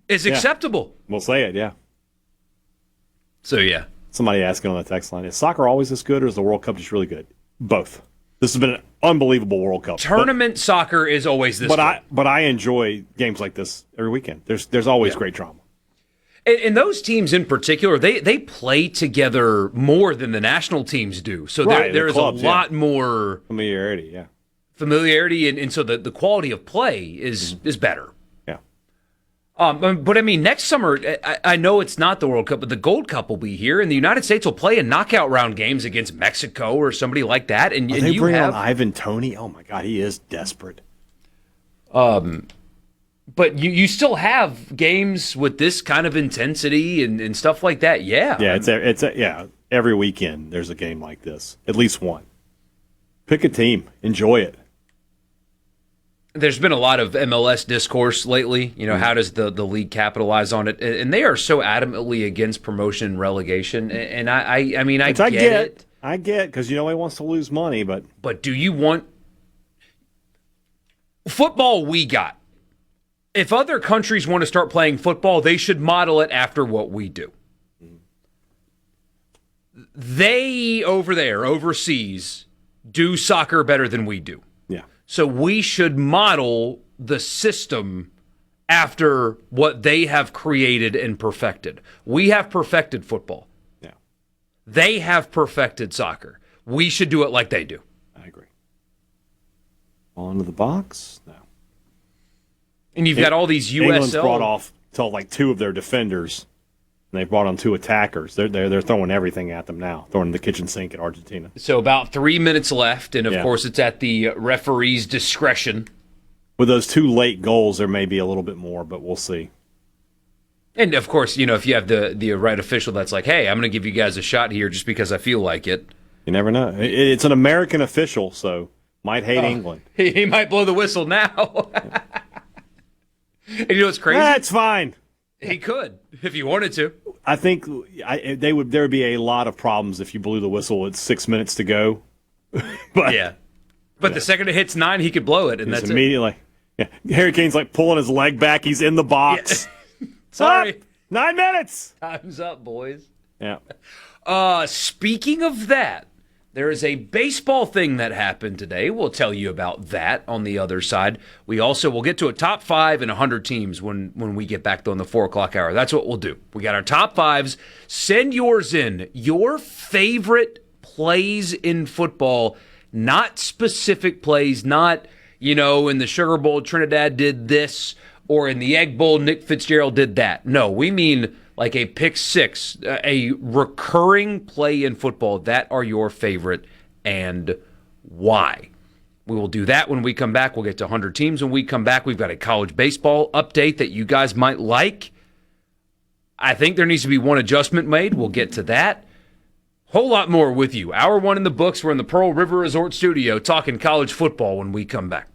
is acceptable. We'll say it, yeah. So, yeah. Somebody asking on the text line, is soccer always this good or is the World Cup just really good? Both. This has been an unbelievable World Cup. Tournament soccer is always this good. But I enjoy games like this every weekend. There's always great drama. And those teams in particular, they play together more than the national teams do. So there's a lot more familiarity, yeah. And so the quality of play is better. Yeah. But I mean, next summer, I know it's not the World Cup, but the Gold Cup will be here, and the United States will play in knockout round games against Mexico or somebody like that. And they you bring have on Ivan Toney. Oh my God, he is desperate. But you still have games with this kind of intensity and stuff like that. Yeah. Yeah, every weekend there's a game like this. At least one. Pick a team. Enjoy it. There's been a lot of MLS discourse lately. You know, how does the league capitalize on it? And they are so adamantly against promotion and relegation. And I get it. I get because nobody wants to lose money, but do you want football? We got. If other countries want to start playing football, they should model it after what we do. They over there, overseas, do soccer better than we do. yeah. So we should model the system after what they have created and perfected. We have perfected football. Yeah. They have perfected soccer. We should do it like they do. I agree. On to the box? No. And you've got all these England's USL. brought off until like two of their defenders, and they brought on two attackers. They're throwing everything at them now, throwing the kitchen sink at Argentina. So about 3 minutes left, and of course it's at the referee's discretion. With those two late goals, there may be a little bit more, but we'll see. And of course, if you have the right official that's like, hey, I'm going to give you guys a shot here just because I feel like it. You never know. It's an American official, so might hate England. He might blow the whistle now. And you know what's crazy? That's fine. He could, if he wanted to. I think there would be a lot of problems if you blew the whistle at 6 minutes to go. But the second it hits 9, he could blow it, and that's immediately. Yeah. Harry Kane's like pulling his leg back. He's in the box. Yeah. Sorry. Up! 9 minutes. Time's up, boys. Yeah. Speaking of that, there is a baseball thing that happened today. We'll tell you about that on the other side. We also will get to a top 5 and 100 teams when we get back on the 4 o'clock hour. That's what we'll do. We got our top 5s. Send yours in. Your favorite plays in football, not specific plays, not, in the Sugar Bowl, Trinidad did this, or in the Egg Bowl, Nick Fitzgerald did that. No, we mean like a pick six, a recurring play in football that are your favorite and why. We will do that when we come back. We'll get to 100 teams when we come back. We've got a college baseball update that you guys might like. I think there needs to be one adjustment made. We'll get to that. Whole lot more with you. Hour 1 in the books. We're in the Pearl River Resort studio talking college football when we come back.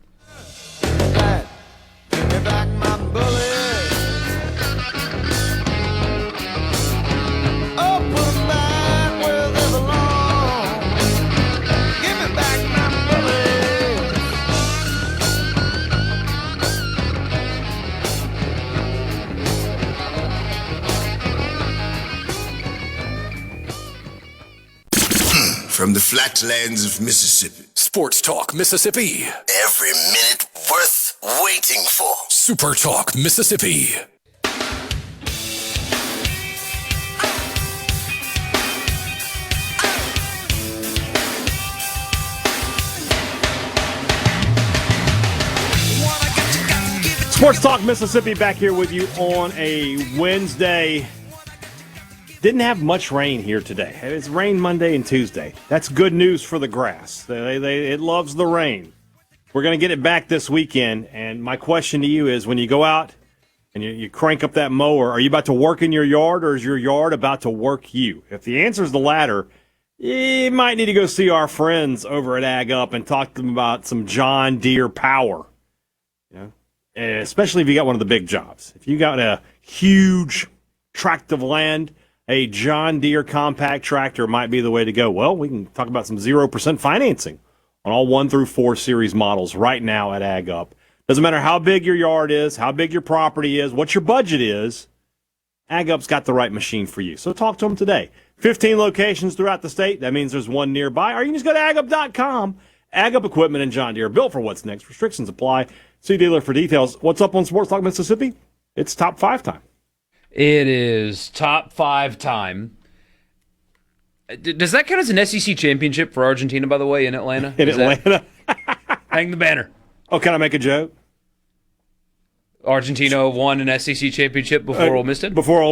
From the flatlands of Mississippi. Sports Talk Mississippi. Every minute worth waiting for. Super Talk Mississippi. Sports Talk Mississippi back here with you on a Wednesday. Didn't have much rain here today. It's rain Monday and Tuesday. That's good news for the grass. It loves the rain. We're going to get it back this weekend. And my question to you is, when you go out and you crank up that mower, are you about to work in your yard, or is your yard about to work you? If the answer is the latter, you might need to go see our friends over at Ag Up and talk to them about some John Deere power. Especially if you got one of the big jobs. If you got a huge tract of land, a John Deere compact tractor might be the way to go. Well, we can talk about some 0% financing on all 1 through 4 series models right now at Ag Up. Doesn't matter how big your yard is, how big your property is, what your budget is, Ag Up's got the right machine for you. So talk to them today. 15 locations throughout the state. That means there's one nearby. Or you can just go to agup.com. Ag Up Equipment and John Deere, built for what's next. Restrictions apply. See dealer for details. What's up on Sports Talk Mississippi? It's top 5 time. It is top 5 time. Does that count as an SEC championship for Argentina, by the way, in Atlanta? Atlanta? Hang the banner. Oh, can I make a joke? Argentina won an SEC championship before Ole Miss did? Before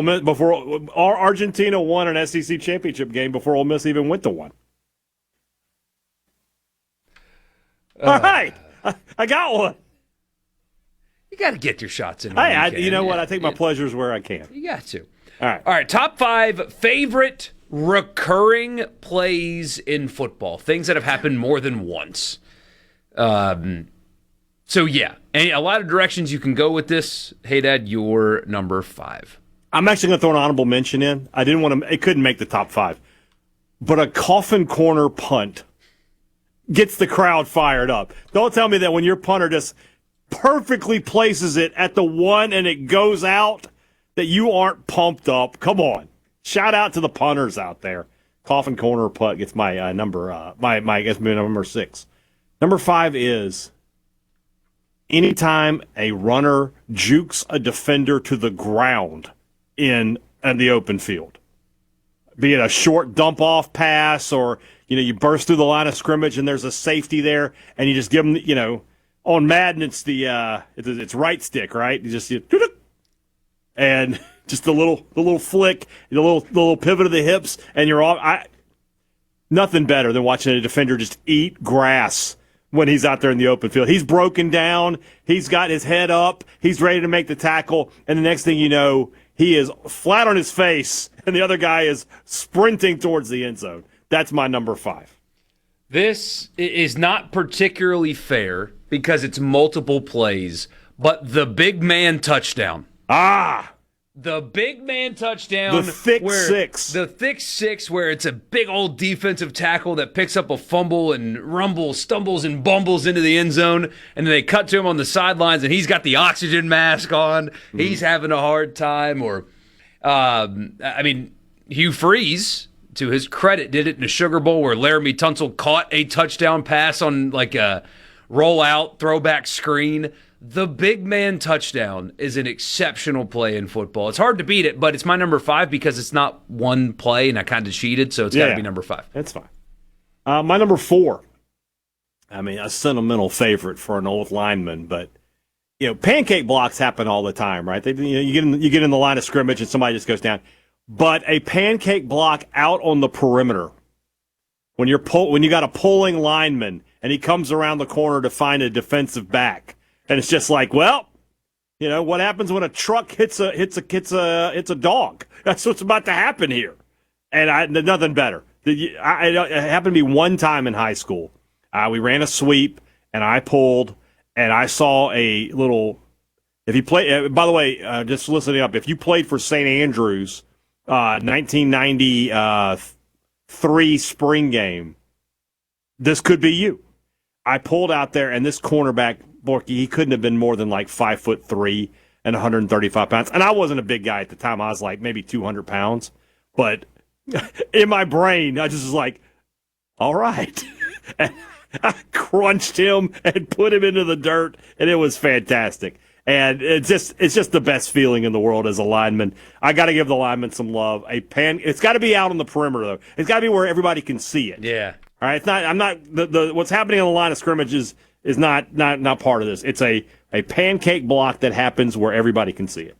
Argentina won an SEC championship game before Ole Miss even went to one. All right. I got one. You got to get your shots in. Hey, you know what? I take my pleasures where I can. You got to. All right. Top 5 favorite recurring plays in football. Things that have happened more than once. So, yeah. And a lot of directions you can go with this. Hey, Dad, you're number 5. I'm actually going to throw an honorable mention in. I didn't want to. It couldn't make the top 5. But a coffin corner punt gets the crowd fired up. Don't tell me that when your punter just perfectly places it at the 1 and it goes out, that you aren't pumped up. Come on. Shout out to the punters out there. Coffin corner punt gets my number 6. Number 5 is anytime a runner jukes a defender to the ground in the open field. Be it a short dump-off pass, or you burst through the line of scrimmage and there's a safety there, and you just give them, on Madden, it's it's right stick, right? You just and just the little flick, the little pivot of the hips, and you're off. Nothing better than watching a defender just eat grass when he's out there in the open field. He's broken down. He's got his head up. He's ready to make the tackle. And the next thing you know, he is flat on his face, and the other guy is sprinting towards the end zone. That's my number 5. This is not particularly fair because it's multiple plays, but the big man touchdown. The big man touchdown. The thick six. The thick six where it's a big old defensive tackle that picks up a fumble and stumbles and bumbles into the end zone, and then they cut to him on the sidelines, and he's got the oxygen mask on. Mm-hmm. He's having a hard time. Or, Hugh Freeze, to his credit, did it in a Sugar Bowl where Laramie Tunsil caught a touchdown pass on like a rollout throwback screen. The big man touchdown is an exceptional play in football. It's hard to beat it, but it's my number 5 because it's not one play, and I kind of cheated, so it's got to be number 5. That's fine. My number 4, a sentimental favorite for an old lineman, but pancake blocks happen all the time, right? You get in the line of scrimmage and somebody just goes down. But a pancake block out on the perimeter, when you got a pulling lineman and he comes around the corner to find a defensive back. And it's just like, what happens when a truck hits a dog? That's what's about to happen here. And nothing better. It happened to me one time in high school. We ran a sweep, and I pulled, and I saw a little. If you play, by the way, just listening up, if you played for St. Andrews, 1993 spring game, this could be you. I pulled out there, and this cornerback, Borkey, he couldn't have been more than like 5'3" and 135 pounds. And I wasn't a big guy at the time. I was like maybe 200 pounds. But in my brain, I just was like, all right. And I crunched him and put him into the dirt, and it was fantastic. And it's just the best feeling in the world as a lineman. I got to give the lineman some love. It's got to be out on the perimeter, though. It's got to be where everybody can see it. Yeah. All right. It's not. I'm not. What's happening on the line of scrimmage is not part of this. It's a pancake block that happens where everybody can see it.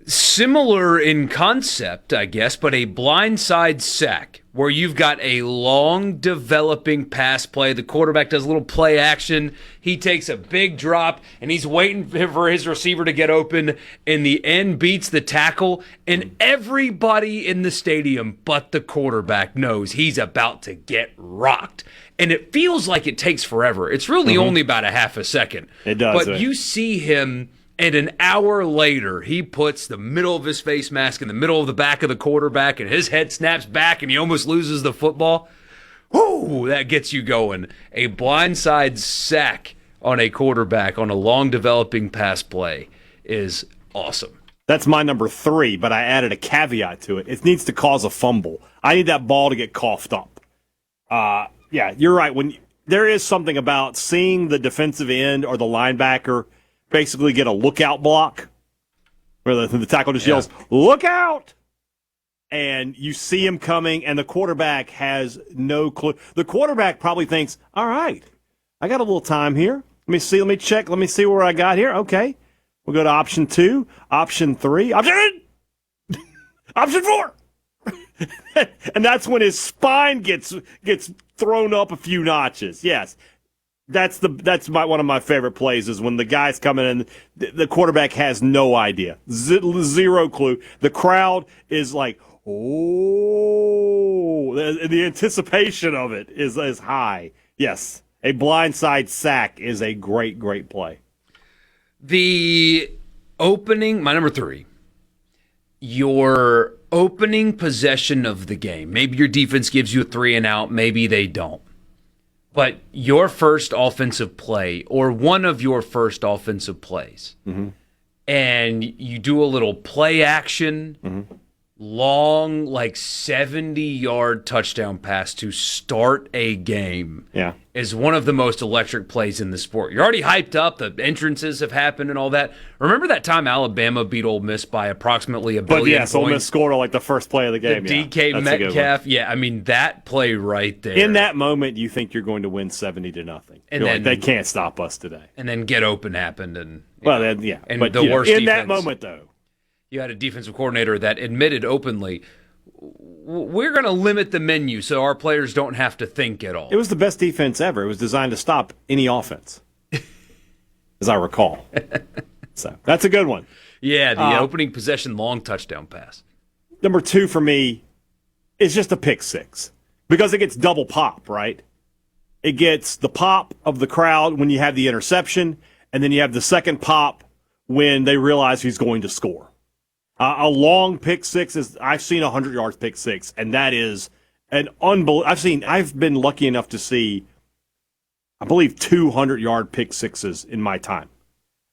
Similar in concept, I guess, but a blindside sack where you've got a long developing pass play. The quarterback does a little play action. He takes a big drop, and he's waiting for his receiver to get open, and the end beats the tackle, and everybody in the stadium but the quarterback knows he's about to get rocked. And it feels like it takes forever. It's really only about a half a second. It does. But you see him, and an hour later, he puts the middle of his face mask in the middle of the back of the quarterback, and his head snaps back, and he almost loses the football. Whoo, that gets you going. A blindside sack on a quarterback on a long developing pass play is awesome. That's my number 3, but I added a caveat to it. It needs to cause a fumble. I need that ball to get coughed up. Yeah, you're right. When there is something about seeing the defensive end or the linebacker basically get a lookout block where the tackle just yells, "Look out!" And you see him coming, and the quarterback has no clue. The quarterback probably thinks, all right, I got a little time here. Let me check. Let me see where I got here. Okay. We'll go to option 2, option 3, option 4. And that's when his spine gets thrown up a few notches. Yes. That's one of my favorite plays is when the guy's coming in, the quarterback has no idea, zero clue. The crowd is like, oh, the anticipation of it is high. Yes, a blindside sack is a great play. The opening, my number 3, your opening possession of the game. Maybe your defense gives you a 3 and out, maybe they don't. But your first offensive play or one of your first offensive plays, and you do a little play action, long, like 70-yard touchdown pass to start a game is one of the most electric plays in the sport. You're already hyped up. The entrances have happened and all that. Remember that time Alabama beat Ole Miss by approximately a billion points? Ole Miss scored on like the first play of the game. The DK Metcalf. Yeah, I mean, that play right there. In that moment, you think you're going to win 70-0. And then, they can't stop us today. And then get open happened. And well, then, yeah. And but, the worst in defense. that moment, though. You had a defensive coordinator that admitted openly, we're going to limit the menu so our players don't have to think at all. It was the best defense ever. It was designed to stop any offense, as I recall. So that's a good one. Yeah, the opening possession long touchdown pass. Number 2 for me is just a pick six because it gets double pop, right? It gets the pop of the crowd when you have the interception, and then you have the second pop when they realize he's going to score. A long pick six is, I've seen 100 yards pick six, and that is an unbelievable. I've been lucky enough to see, I believe, 200-yard pick sixes in my time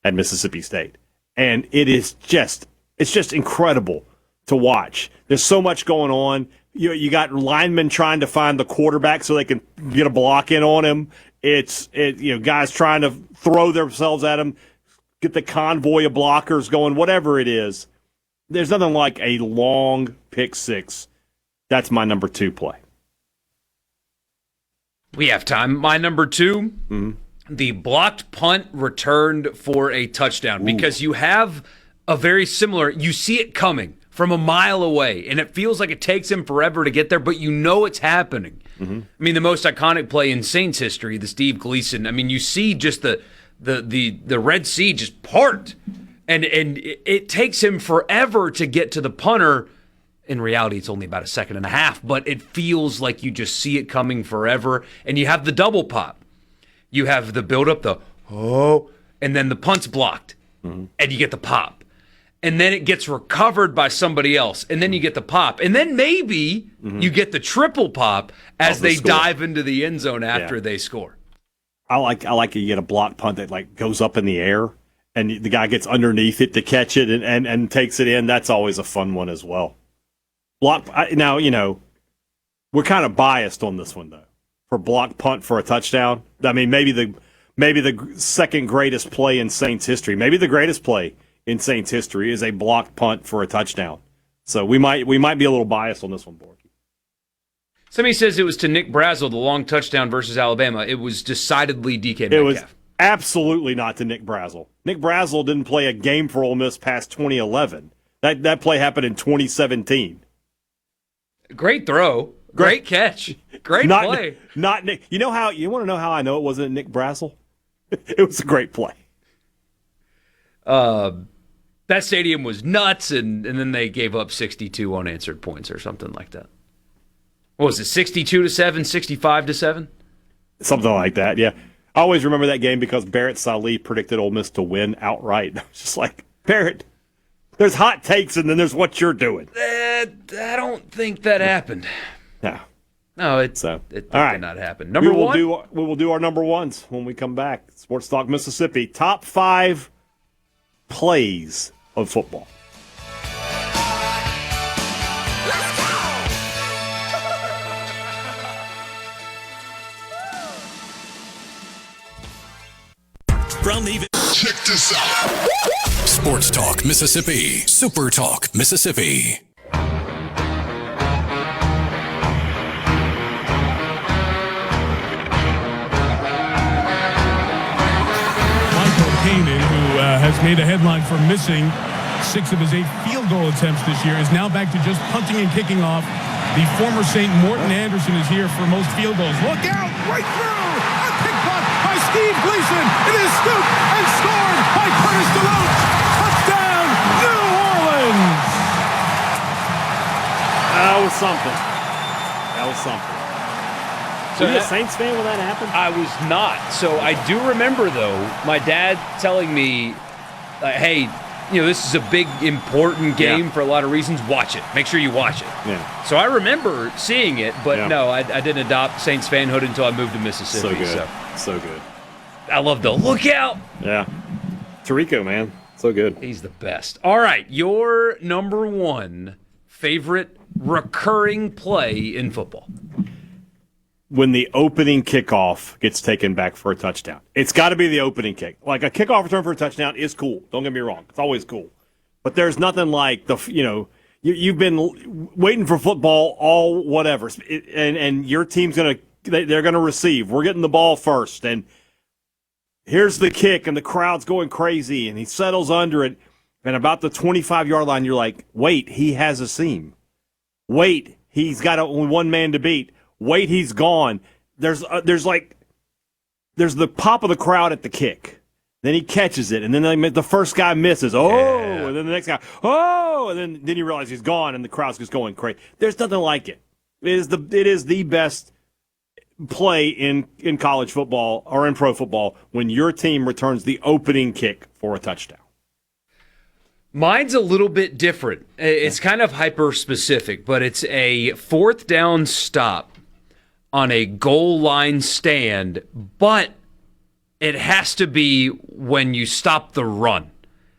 at Mississippi State, and it's just incredible to watch. There's so much going on. You got linemen trying to find the quarterback so they can get a block in on him. It's guys trying to throw themselves at him, get the convoy of blockers going, whatever it is. There's nothing like a long pick six. That's my number 2 play. We have time. My number 2, the blocked punt returned for a touchdown. Because you have a very similar, you see it coming from a mile away, and it feels like it takes him forever to get there, but you know it's happening. I mean, the most iconic play in Saints history, the Steve Gleason, I mean, you see just the Red Sea just part. And it takes him forever to get to the punter. In reality, it's only about a second and a half, but it feels like you just see it coming forever. And you have the double pop. You have the build-up, and then the punt's blocked, and you get the pop. And then it gets recovered by somebody else, and then you get the pop. And then maybe you get the triple pop as they dive into the end zone after they score. I like you get a block punt that like goes up in the air, and the guy gets underneath it to catch it and takes it in. That's always a fun one as well. Now, we're kind of biased on this one, though, for block punt for a touchdown. I mean, maybe the second greatest play in Saints history, maybe the greatest play in Saints history is a blocked punt for a touchdown. So we might be a little biased on this one, Borkey. Somebody says it was to Nick Brazel, the long touchdown versus Alabama. It was decidedly DK Metcalf. It was absolutely not to Nick Brazel. Nick Brazel didn't play a game for Ole Miss past 2011. That play happened in 2017. Great throw. Great catch. Great play. Not Nick. You want to know how I know it wasn't Nick Brazel? It was a great play. That stadium was nuts, and then they gave up 62 unanswered points or something like that. What was it, 62-7, 65-7? Something like that, yeah. I always remember that game because Barrett Saleh predicted Ole Miss to win outright. I was just like, Barrett, there's hot takes and then there's what you're doing. I don't think that happened. No, it did not happen. Number one? We will do our number ones when we come back. Sports Talk Mississippi. Top 5 plays of football. Check this out. Sports Talk Mississippi. Super Talk Mississippi. Who has made a headline for missing 6 of his 8 field goal attempts this year, is now back to just punting and kicking off. The former St. Morton Anderson is here for most field goals. Look out! Right through! A pick block by Steve Gleason. It is scooped and scored by Curtis DeLoach. Touchdown, New Orleans! That was something. So were you a Saints fan when that happened? I was not. So I do remember, though, my dad telling me, hey, this is a big, important game for a lot of reasons. Watch it. Make sure you watch it. Yeah. So I remember seeing it, but no, I didn't adopt Saints fanhood until I moved to Mississippi. So good. I love the look out. Yeah. Tirico, man. So good. He's the best. All right, your number 1 favorite recurring play in football. When the opening kickoff gets taken back for a touchdown. It's got to be the opening kick. Like a kickoff return for a touchdown is cool. Don't get me wrong. It's always cool. But there's nothing like you've been waiting for football all whatever. And your team's they're going to receive. We're getting the ball first. And here's the kick and the crowd's going crazy and he settles under it. and about the 25-yard line, you're like, wait, he has a seam. Wait, he's got only one man to beat. Wait, he's gone. There's the pop of the crowd at the kick. Then he catches it, and then the first guy misses. And then the next guy, and then you realize he's gone, and the crowd's just going crazy. There's nothing like it. It is the best play in college football or in pro football when your team returns the opening kick for a touchdown. Mine's a little bit different. It's kind of hyper-specific, but it's a fourth down stop on a goal line stand, but it has to be when you stop the run.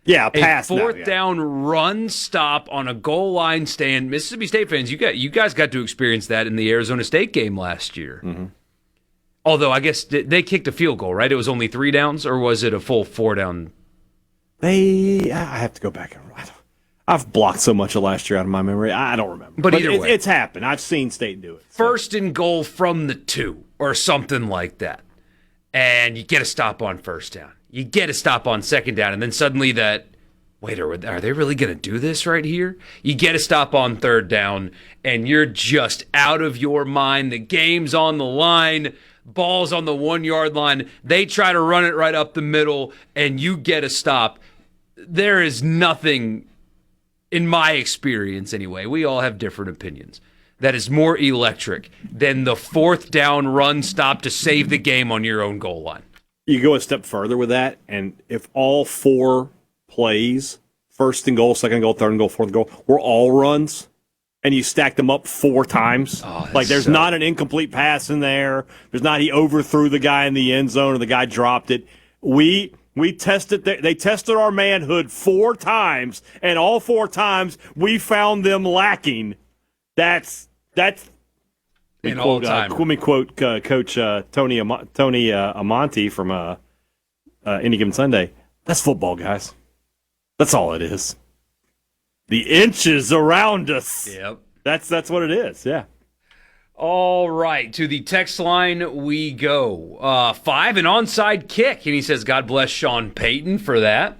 Yeah, pass. Fourth down run stop on a goal line stand. Mississippi State fans, you guys got to experience that in the Arizona State game last year. Mm-hmm. Although, I guess they kicked a field goal, right? It was only 3 downs, or was it a full 4 down? I have to go back and I've blocked so much of last year out of my memory. I don't remember. But either way. It's happened. I've seen State do it. So. First and goal from the 2 or something like that. And you get a stop on first down. You get a stop on second down. And then suddenly are they really going to do this right here? You get a stop on third down, and you're just out of your mind. The game's on the line. Ball's on the 1-yard line. They try to run it right up the middle, and you get a stop. There is nothing, in my experience anyway, we all have different opinions, that is more electric than the fourth down run stop to save the game on your own goal line. You go a step further with that, and if all 4 plays, first and goal, second and goal, third and goal, fourth and goal, were all runs, and you stack them up 4 times, there's not an incomplete pass in there. There's not he overthrew the guy in the end zone or the guy dropped it. We tested. They tested our manhood 4 times, and all 4 times we found them lacking. That's. Let me quote Coach Tony Amonte from Any Given Sunday. That's football, guys. That's all it is. The inches around us. Yep. That's what it is, yeah. All right, to the text line we go. 5, an onside kick, and he says, God bless Sean Payton for that.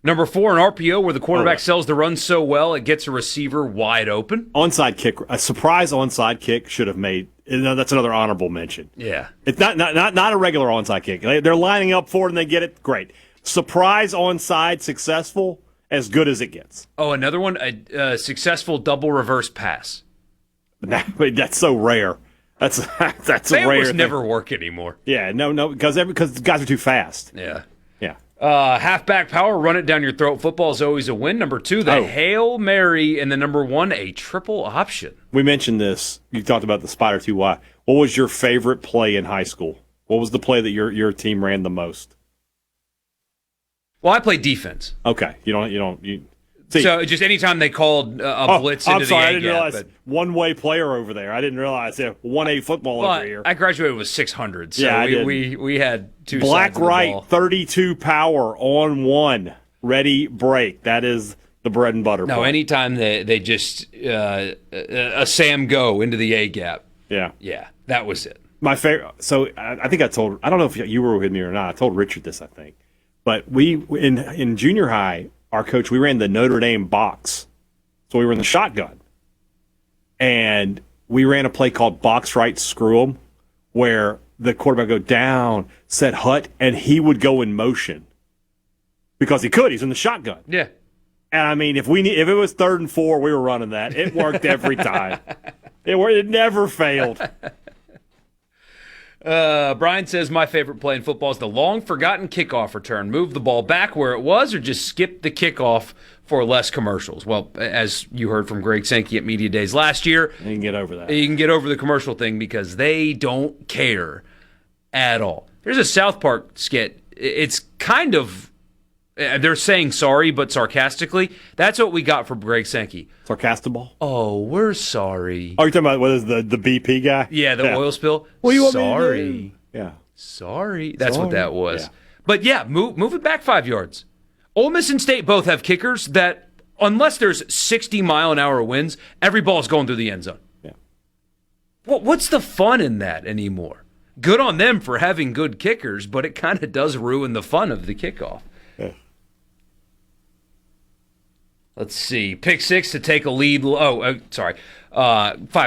Number 4, an RPO where the quarterback sells the run so well it gets a receiver wide open. Onside kick, a surprise onside kick should have made. That's another honorable mention. Yeah, it's not a regular onside kick. They're lining up for it and they get it. Great. Surprise onside, successful, as good as it gets. Oh, another one, a successful double reverse pass. That's so rare. That's a rare thing. Never work anymore. Yeah, no, because the guys are too fast. Yeah. Halfback power, run it down your throat. Football is always a win. Number 2, the Hail Mary. And then number 1, a triple option. We mentioned this. You talked about the Spider 2Y. What was your favorite play in high school? What was the play that your team ran the most? Well, I played defense. Okay. See, so just anytime they called a blitz into the A-gap. I didn't realize one-way player over there. I didn't realize 1A football over here. I graduated with 600, so we had 2 Black sides of the right, ball. 32 power on 1, ready, break. That is the bread and butter. No, anytime they just a Sam go into the A-gap. Yeah, that was it. My favorite. So I think I don't know if you were with me or not. I told Richard this, I think. But we in junior high, our coach, we ran the Notre Dame box. So we were in the shotgun. And we ran a play called box right screw 'em, where the quarterback would go down, set hut, and he would go in motion. Because he could. He's in the shotgun. Yeah. And I mean, if it was 3rd and 4, we were running that. It worked every time. It never failed. Brian says, my favorite play in football is the long-forgotten kickoff return. Move the ball back where it was or just skip the kickoff for less commercials. Well, as you heard from Greg Sankey at Media Days last year. You can get over that. You can get over the commercial thing because they don't care at all. There's a South Park skit. It's kind of, they're saying sorry, but sarcastically. That's what we got from Greg Sankey. Sarcastable? Oh, we're sorry. Oh, you're talking about what is the BP guy? Yeah, the oil spill. What do you want sorry. me to do? Yeah. Sorry. That's what that was. Yeah. But yeah, move it back 5 yards. Ole Miss and State both have kickers that, unless there's 60-mile-an-hour winds, every ball is going through the end zone. Yeah. What's the fun in that anymore? Good on them for having good kickers, but it kind of does ruin the fun of the kickoff. Yeah. Let's see. Pick six to take a lead. 5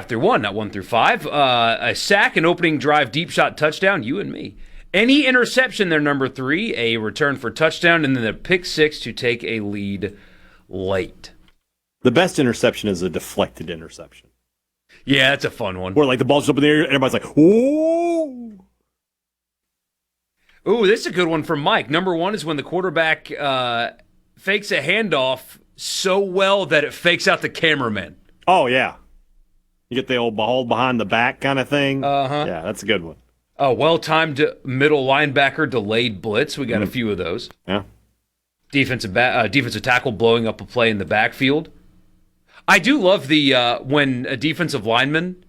through 1, not 1 through 5. A sack, an opening drive, deep shot, touchdown, you and me. Any interception, they're number 3. A return for touchdown, and then a pick six to take a lead late. The best interception is a deflected interception. Yeah, that's a fun one. Where, like, the ball's up in the air, and everybody's like, whoa! Ooh, this is a good one from Mike. Number 1 is when the quarterback fakes a handoff so well that it fakes out the cameraman. Oh, yeah. You get the old hold behind the back kind of thing. Uh-huh. Yeah, that's a good one. A well-timed middle linebacker delayed blitz. We got a few of those. Yeah. Defensive tackle blowing up a play in the backfield. I do love the when a defensive lineman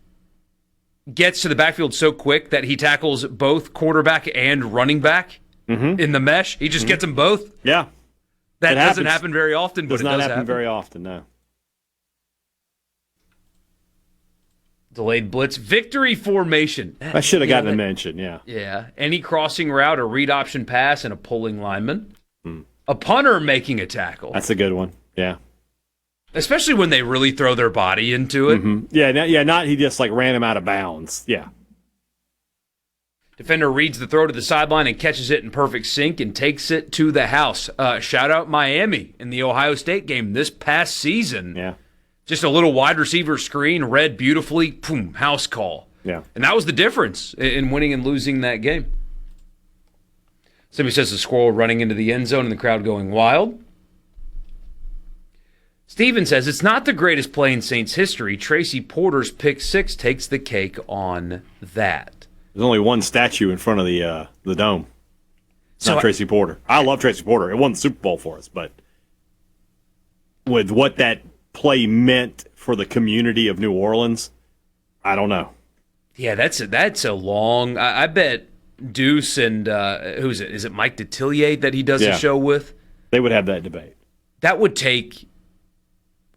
gets to the backfield so quick that he tackles both quarterback and running back in the mesh. He just gets them both. Yeah. That doesn't happen very often, but it does not happen very often, no. Delayed blitz. Victory formation. I should have gotten a mention, yeah. Yeah. Any crossing route, a read option pass, and a pulling lineman. A punter making a tackle. That's a good one, yeah. Especially when they really throw their body into it. Not he just like ran him out of bounds. Yeah. Defender reads the throw to the sideline and catches it in perfect sync and takes it to the house. Shout out Miami in the Ohio State game this past season. Yeah. Just a little wide receiver screen, read beautifully, boom, house call. Yeah. And that was the difference in winning and losing that game. Somebody says the squirrel running into the end zone and the crowd going wild. Steven says, it's not the greatest play in Saints history. Tracy Porter's pick six takes the cake on that. There's only one statue in front of the dome. It's not Tracy Porter. I love Tracy Porter. It won the Super Bowl for us, but with what that play meant for the community of New Orleans, I don't know. Yeah, that's a long. I bet Deuce and who's it? Is it Mike Detillier that he does a show with? They would have that debate. That would take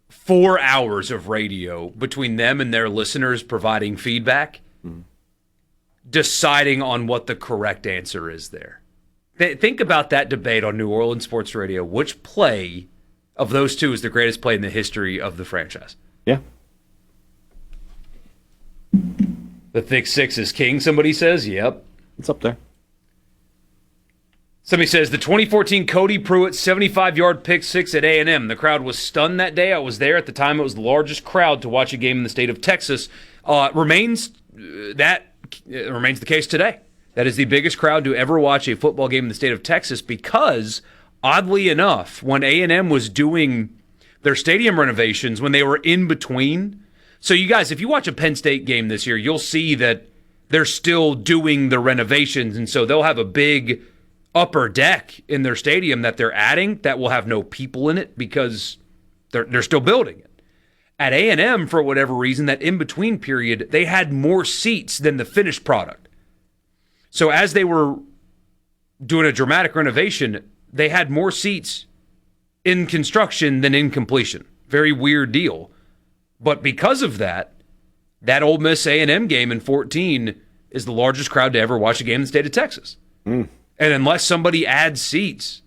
4 hours of radio between them and their listeners providing feedback, deciding on what the correct answer is there. Think about that debate on New Orleans sports radio. Which play of those two is the greatest play in the history of the franchise? Yeah. The thick six is king, somebody says. Yep. It's up there. Somebody says, the 2014 Cody Pruitt 75-yard pick six at A&M. The crowd was stunned that day. I was there at the time. It was the largest crowd to watch a game in the state of Texas. Remains the case today. That is the biggest crowd to ever watch a football game in the state of Texas because, oddly enough, when A&M was doing their stadium renovations, when they were in between. So you guys, if you watch a Penn State game this year, you'll see that they're still doing the renovations, and so they'll have a big upper deck in their stadium that they're adding that will have no people in it because they're still building it. At A&M, for whatever reason, that in-between period, they had more seats than the finished product. So as they were doing a dramatic renovation, they had more seats in construction than in completion. Very weird deal. But because of that Ole Miss A&M game in 2014 is the largest crowd to ever watch a game in the state of Texas. And unless somebody adds seats,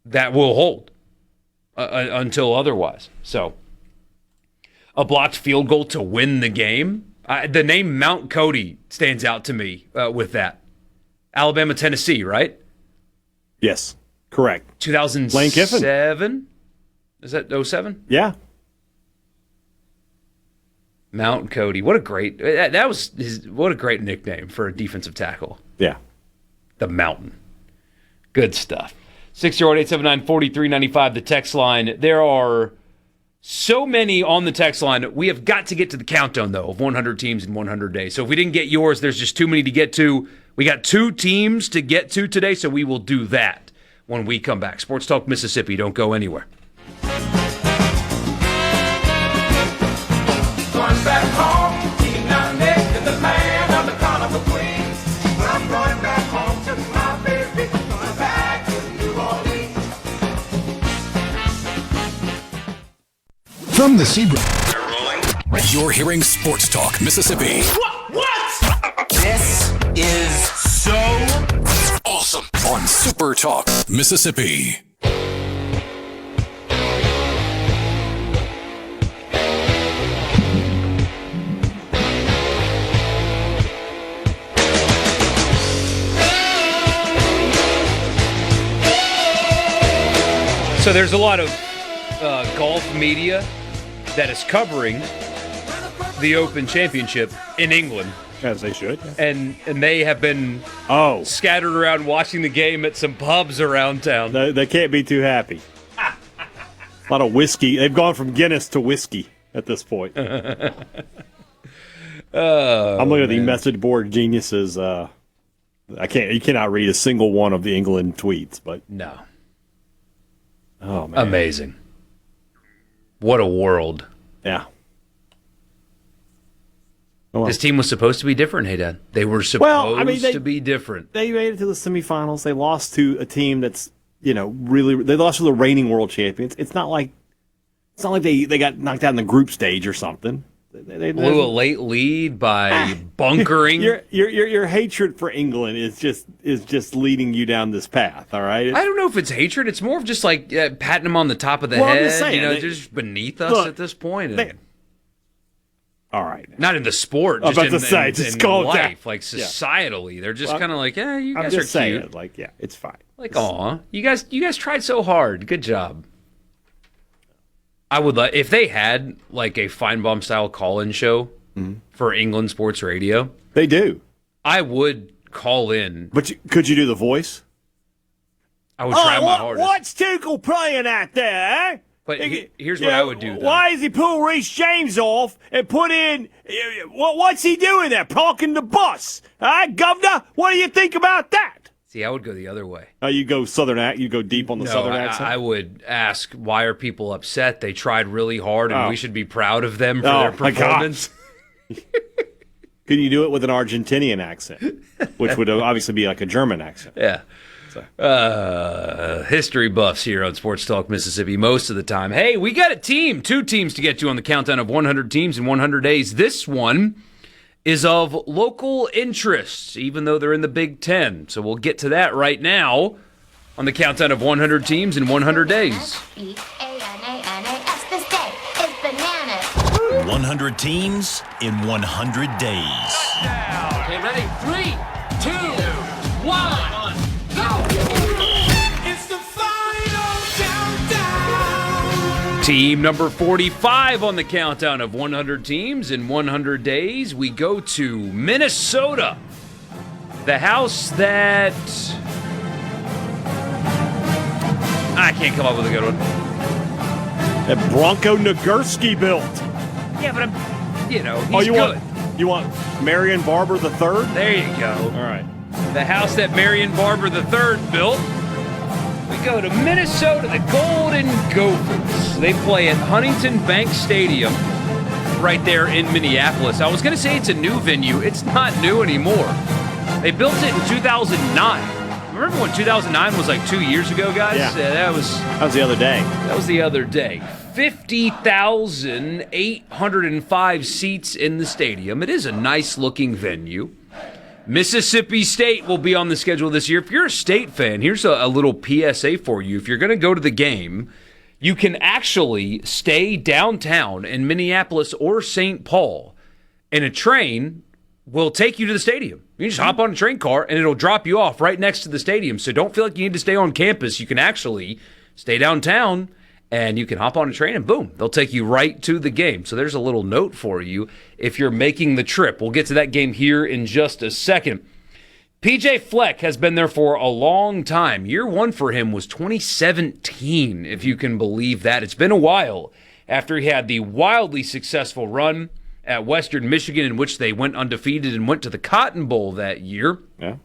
that will hold until otherwise. So, a blocked field goal to win the game. The name Mount Cody stands out to me with that. Alabama, Tennessee, right? Yes, correct. 2007? Lane Kiffin. Is that 07? Yeah. Mount Cody. What a great nickname for a defensive tackle. Yeah. The Mountain. Good stuff. 608-879-4395, the text line. There are so many on the text line. We have got to get to the countdown, though, of 100 teams in 100 days. So if we didn't get yours, there's just too many to get to. We got 2 teams to get to today, so we will do that when we come back. Sports Talk Mississippi. Don't go anywhere. Going back home, eating out neck in the land of the carnival queens. I'm going back home to my baby, going back to New Orleans. From the Zebra, you're hearing Sports Talk Mississippi. What? This is so awesome on Super Talk Mississippi. So there's a lot of golf media that is covering the Open Championship in England. As they should. Yeah. And they have been scattered around watching the game at some pubs around town. They can't be too happy. A lot of whiskey. They've gone from Guinness to whiskey at this point. I'm looking at the message board geniuses. You cannot read a single one of the England tweets, but no. Oh man. Amazing. What a world. Yeah. This team was supposed to be different, Hadad. They were supposed to be different. They made it to the semifinals. They lost to a team that's, really. They lost to the reigning world champions. It's not like they got knocked out in the group stage or something. They blew a late lead by bunkering. Your hatred for England is just leading you down this path. All right. I don't know if it's hatred. It's more of just like patting them on the top of the head. I'm just saying, they're just beneath us at this point. All right. Not in the sport, just in life. Like societally. They're just kind of like, you guys are cute. Saying, it's fine. Like, aw, you guys tried so hard. Good job. I would like if they had like a Feinbaum style call-in show for England sports radio. They do. I would call in. But could you do the voice? I would try my hardest. What's Tuchel playing out there, eh? But here's what I would do, though. Why does he pull Reece James off and put in... What's he doing there? Parking the bus? Governor? What do you think about that? See, I would go the other way. You go Southern you go deep on the Southern accent? I would ask, why are people upset? They tried really hard, and we should be proud of them for their performance. Could you do it with an Argentinian accent? Which would obviously be like a German accent. Yeah. History buffs here on Sports Talk Mississippi most of the time. Hey, we got two teams to get to on the countdown of 100 teams in 100 days. This one is of local interest, even though they're in the Big Ten. So we'll get to that right now on the countdown of 100 teams in 100 days. 100 teams in 100 days. Okay, ready? 3, 2, 1. Team number 45 on the countdown of 100 teams in 100 days. We go to Minnesota, the house that... I can't come up with a good one. That Bronco Nagurski built. Yeah, but he's good. You want Marion Barber III? There you go. All right. The house that Marion Barber III built. We go to Minnesota, the Golden Gophers. They play at Huntington Bank Stadium right there in Minneapolis. I was going to say it's a new venue. It's not new anymore. They built it in 2009. Remember when 2009 was like 2 years ago, guys? Yeah. That was the other day. That was the other day. 50,805 seats in the stadium. It is a nice-looking venue. Mississippi State will be on the schedule this year. If you're a State fan, here's a little PSA for you. If you're going to go to the game, you can actually stay downtown in Minneapolis or St. Paul, and a train will take you to the stadium. You can just hop on a train car, and it'll drop you off right next to the stadium. So don't feel like you need to stay on campus. You can actually stay downtown, and you can hop on a train, and boom, they'll take you right to the game. So there's a little note for you if you're making the trip. We'll get to that game here in just a second. PJ Fleck has been there for a long time. Year one for him was 2017, if you can believe that. It's been a while after he had the wildly successful run at Western Michigan, in which they went undefeated and went to the Cotton Bowl that year. Yeah.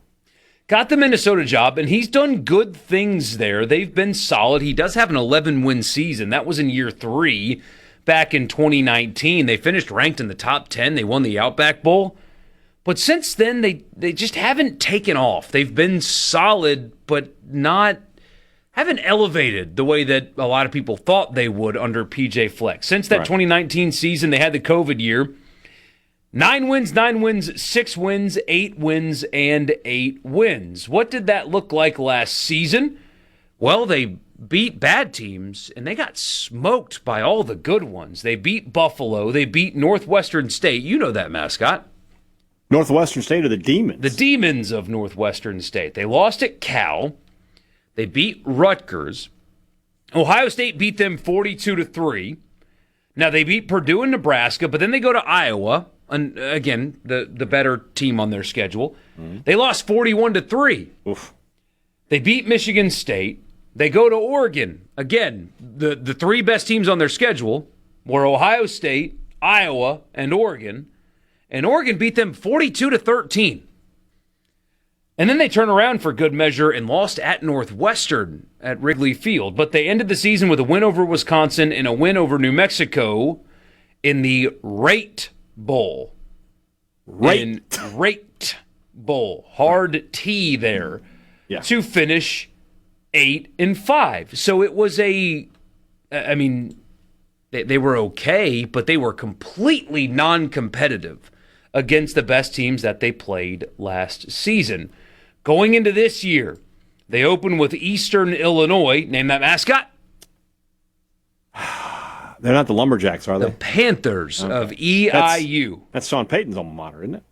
Got the Minnesota job, and he's done good things there. They've been solid. He does have an 11-win season. That was in year 3 back in 2019. They finished ranked in the top 10. They won the Outback Bowl. But since then, they just haven't taken off. They've been solid, but haven't elevated the way that a lot of people thought they would under PJ Fleck. Since that 2019 season, they had the COVID year. 9 wins, 6 wins, 8 wins, and 8 wins. What did that look like last season? Well, they beat bad teams, and they got smoked by all the good ones. They beat Buffalo. They beat Northwestern State. You know that mascot. Northwestern State are the Demons. The Demons of Northwestern State. They lost at Cal. They beat Rutgers. Ohio State beat them 42-3. Now, they beat Purdue and Nebraska, but then they go to Iowa, and again, the better team on their schedule. They lost 41-3. Oof. They beat Michigan State. They go to Oregon. Again, the three best teams on their schedule were Ohio State, Iowa, and Oregon. And Oregon beat them 42-13. And then they turn around for good measure and lost at Northwestern at Wrigley Field. But they ended the season with a win over Wisconsin and a win over New Mexico in the Rate Bowl. Rate Bowl. Hard T there. Yeah. To finish 8-5. So it was they were okay, but they were completely non-competitive against the best teams that they played last season. Going into this year, they open with Eastern Illinois. Name that mascot. They're not the Lumberjacks, are they? The Panthers of EIU. That's Sean Payton's alma mater, isn't it?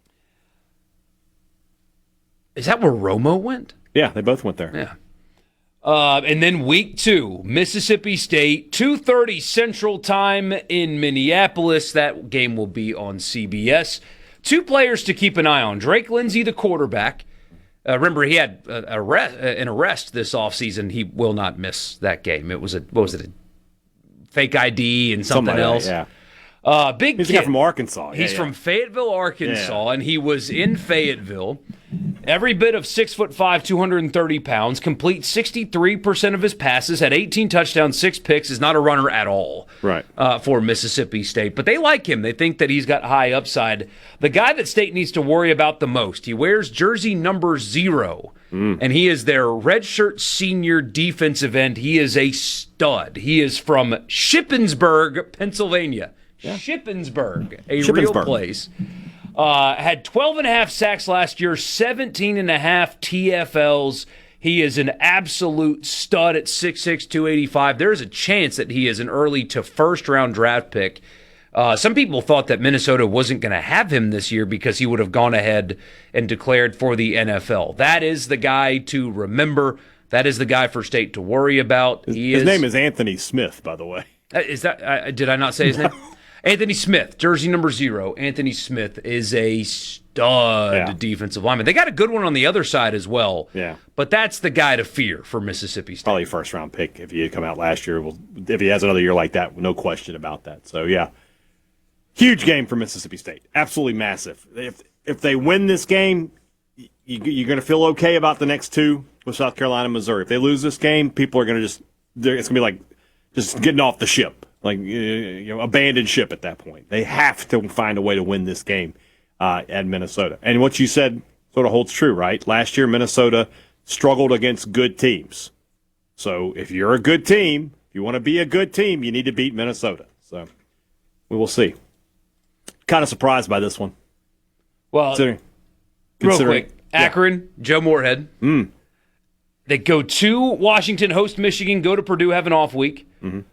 Is that where Romo went? Yeah, they both went there. Yeah. And then week 2, Mississippi State, 2:30 Central Time in Minneapolis. That game will be on CBS. 2 players to keep an eye on. Drake Lindsey, the quarterback. Remember, he had an arrest this offseason. He will not miss that game. It was a fake ID and something else. Yeah. Big He's kid. the guy from Arkansas. He's from Fayetteville, Arkansas, and he was in Fayetteville. Every bit of 6'5", 230 pounds, completes 63% of his passes, had 18 touchdowns, 6 picks, is not a runner at all Right. For Mississippi State. But they like him. They think that he's got high upside. The guy that State needs to worry about the most, he wears jersey number 0, and he is their redshirt senior defensive end. He is a stud. He is from Shippensburg, Pennsylvania. Yeah. Shippensburg, real place. Had 12.5 sacks last year, 17.5 TFLs. He is an absolute stud at 6'6", 285. There's a chance that he is an early to first-round draft pick. Some people thought that Minnesota wasn't going to have him this year because he would have gone ahead and declared for the NFL. That is the guy to remember. That is the guy for State to worry about. His name is Anthony Smith, by the way. Is that? Did I not say his name? Anthony Smith, jersey number 0. Anthony Smith is a stud defensive lineman. They got a good one on the other side as well. Yeah. But that's the guy to fear for Mississippi State. Probably a first-round pick if he had come out last year. Well, if he has another year like that, no question about that. So, yeah. Huge game for Mississippi State. Absolutely massive. If they win this game, you're going to feel okay about the next 2 with South Carolina and Missouri. If they lose this game, people are going to it's going to be like just getting off the ship. Like, abandoned ship at that point. They have to find a way to win this game at Minnesota. And what you said sort of holds true, right? Last year, Minnesota struggled against good teams. So if you're a good team, if you want to be a good team, you need to beat Minnesota. So we will see. Kind of surprised by this one. Well, real quick, Akron, Joe Moorhead. They go to Washington, host Michigan, go to Purdue, have an off week.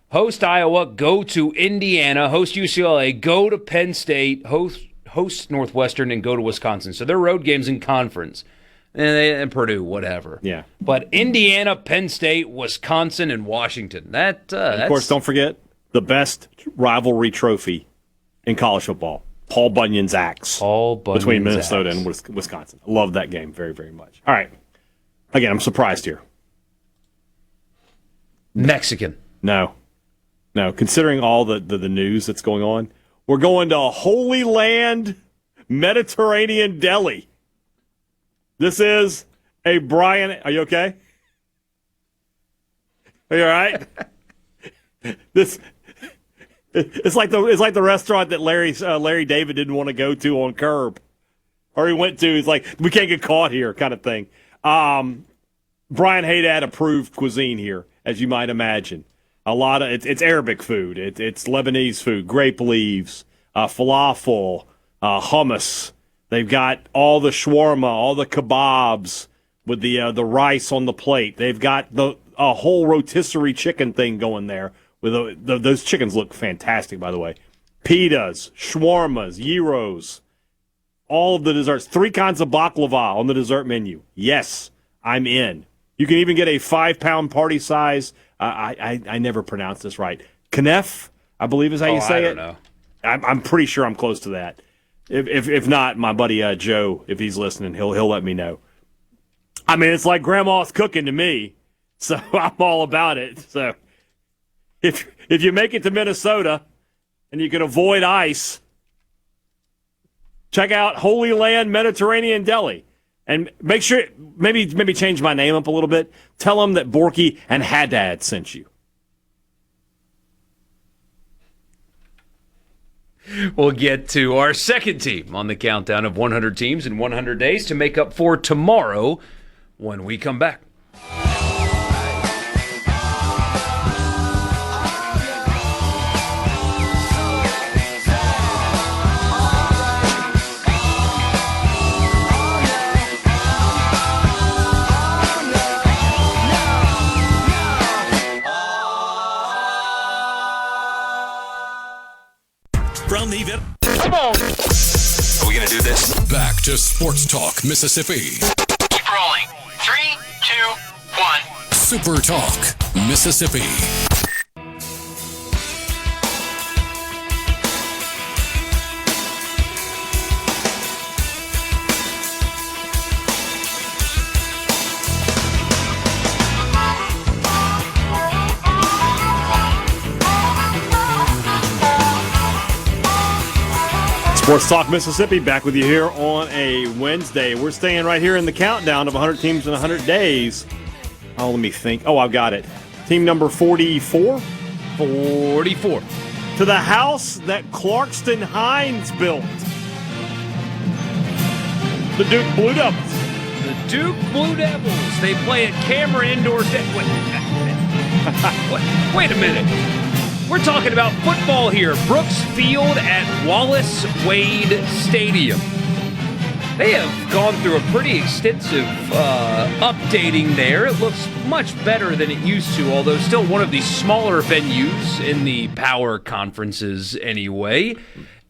Host Iowa, go to Indiana, host UCLA, go to Penn State, host Northwestern, and go to Wisconsin. So they're road games in conference. And Purdue, whatever. Yeah. But Indiana, Penn State, Wisconsin, and Washington. Of course, don't forget the best rivalry trophy in college football. Paul Bunyan's axe. Between Minnesota and Wisconsin. I love that game very, very much. All right. Again, I'm surprised here. Mexican. No. Considering all the news that's going on, we're going to Holy Land Mediterranean Deli. This is a Brian. Are you okay? Are you all right? It's like the restaurant that Larry David didn't want to go to on Curb, or he went to. He's like, we can't get caught here, kind of thing. Brian Hadad approved cuisine here, as you might imagine. A lot of it's Arabic food, it's Lebanese food, grape leaves, falafel, hummus. They've got all the shawarma, all the kebabs with the rice on the plate. They've got a whole rotisserie chicken thing going there. With those chickens look fantastic, by the way. Pitas, shawarmas, gyros, all of the desserts. 3 kinds of baklava on the dessert menu. Yes, I'm in. You can even get a 5-pound party size I never pronounce this right. Kneff, I believe is how you say it. I don't know. I'm pretty sure I'm close to that. If not, my buddy Joe, if he's listening, he'll let me know. I mean, it's like grandma's cooking to me, so I'm all about it. So if you make it to Minnesota and you can avoid ice, check out Holy Land Mediterranean Deli. And make sure, maybe change my name up a little bit. Tell them that Borkey and Hadad sent you. We'll get to our second team on the countdown of 100 teams in 100 days to make up for tomorrow when we come back. Come on. Are we going to do this? Back to Sports Talk, Mississippi. Keep rolling. 3, 2, 1. Super Talk, Mississippi. Sports Talk Mississippi, back with you here on a Wednesday. We're staying right here in the countdown of 100 teams in 100 days. Oh, let me think. Oh, I've got it. Team number 44? 44. To the house that Clarkston Hines built. The Duke Blue Devils. The Duke Blue Devils. They play at Cameron Indoor. Wait a minute. We're talking about football here. Brooks Field at Wallace Wade Stadium. They have gone through a pretty extensive updating there. It looks much better than it used to, although still one of the smaller venues in the power conferences anyway.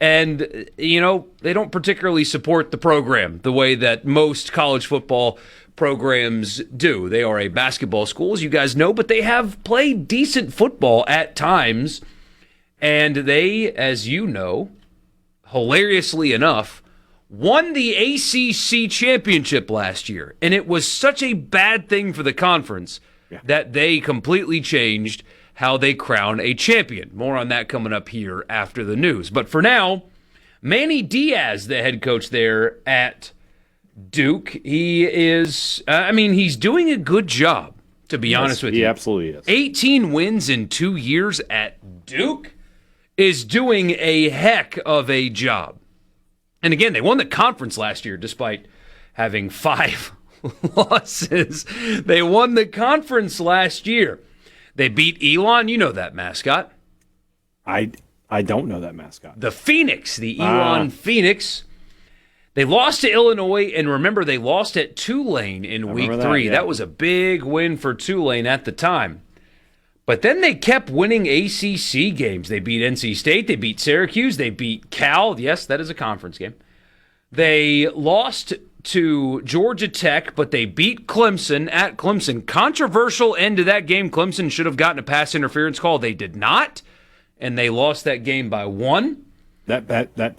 And, you know, they don't particularly support the program the way that most college football programs do. They are a basketball school, as you guys know, but they have played decent football at times. And they, as you know, hilariously enough, won the ACC championship last year. And it was such a bad thing for the conference that they completely changed how they crown a champion. More on that coming up here after the news. But for now, Manny Diaz, the head coach there at Duke, he is, he's doing a good job, to be honest with you. He absolutely is. 18 wins in 2 years at Duke is doing a heck of a job. And again, they won the conference last year despite having 5 losses. They won the conference last year. They beat Elon. You know that mascot. I don't know that mascot. The Phoenix, the Elon Phoenix. They lost to Illinois, and remember, they lost at Tulane in week 3. That was a big win for Tulane at the time. But then they kept winning ACC games. They beat NC State. They beat Syracuse. They beat Cal. Yes, that is a conference game. They lost to Georgia Tech, but they beat Clemson at Clemson. Controversial end to that game. Clemson should have gotten a pass interference call. They did not, and they lost that game by 1. That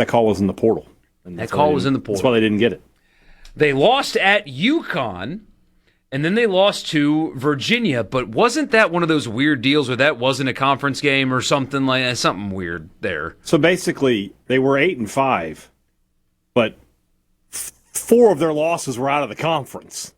call was in the portal. That call was in the portal. That's why they didn't get it. They lost at UConn, and then they lost to Virginia. But wasn't that one of those weird deals where that wasn't a conference game or something like that? Something weird there. So basically, they were 8-5, but 4 of their losses were out of the conference.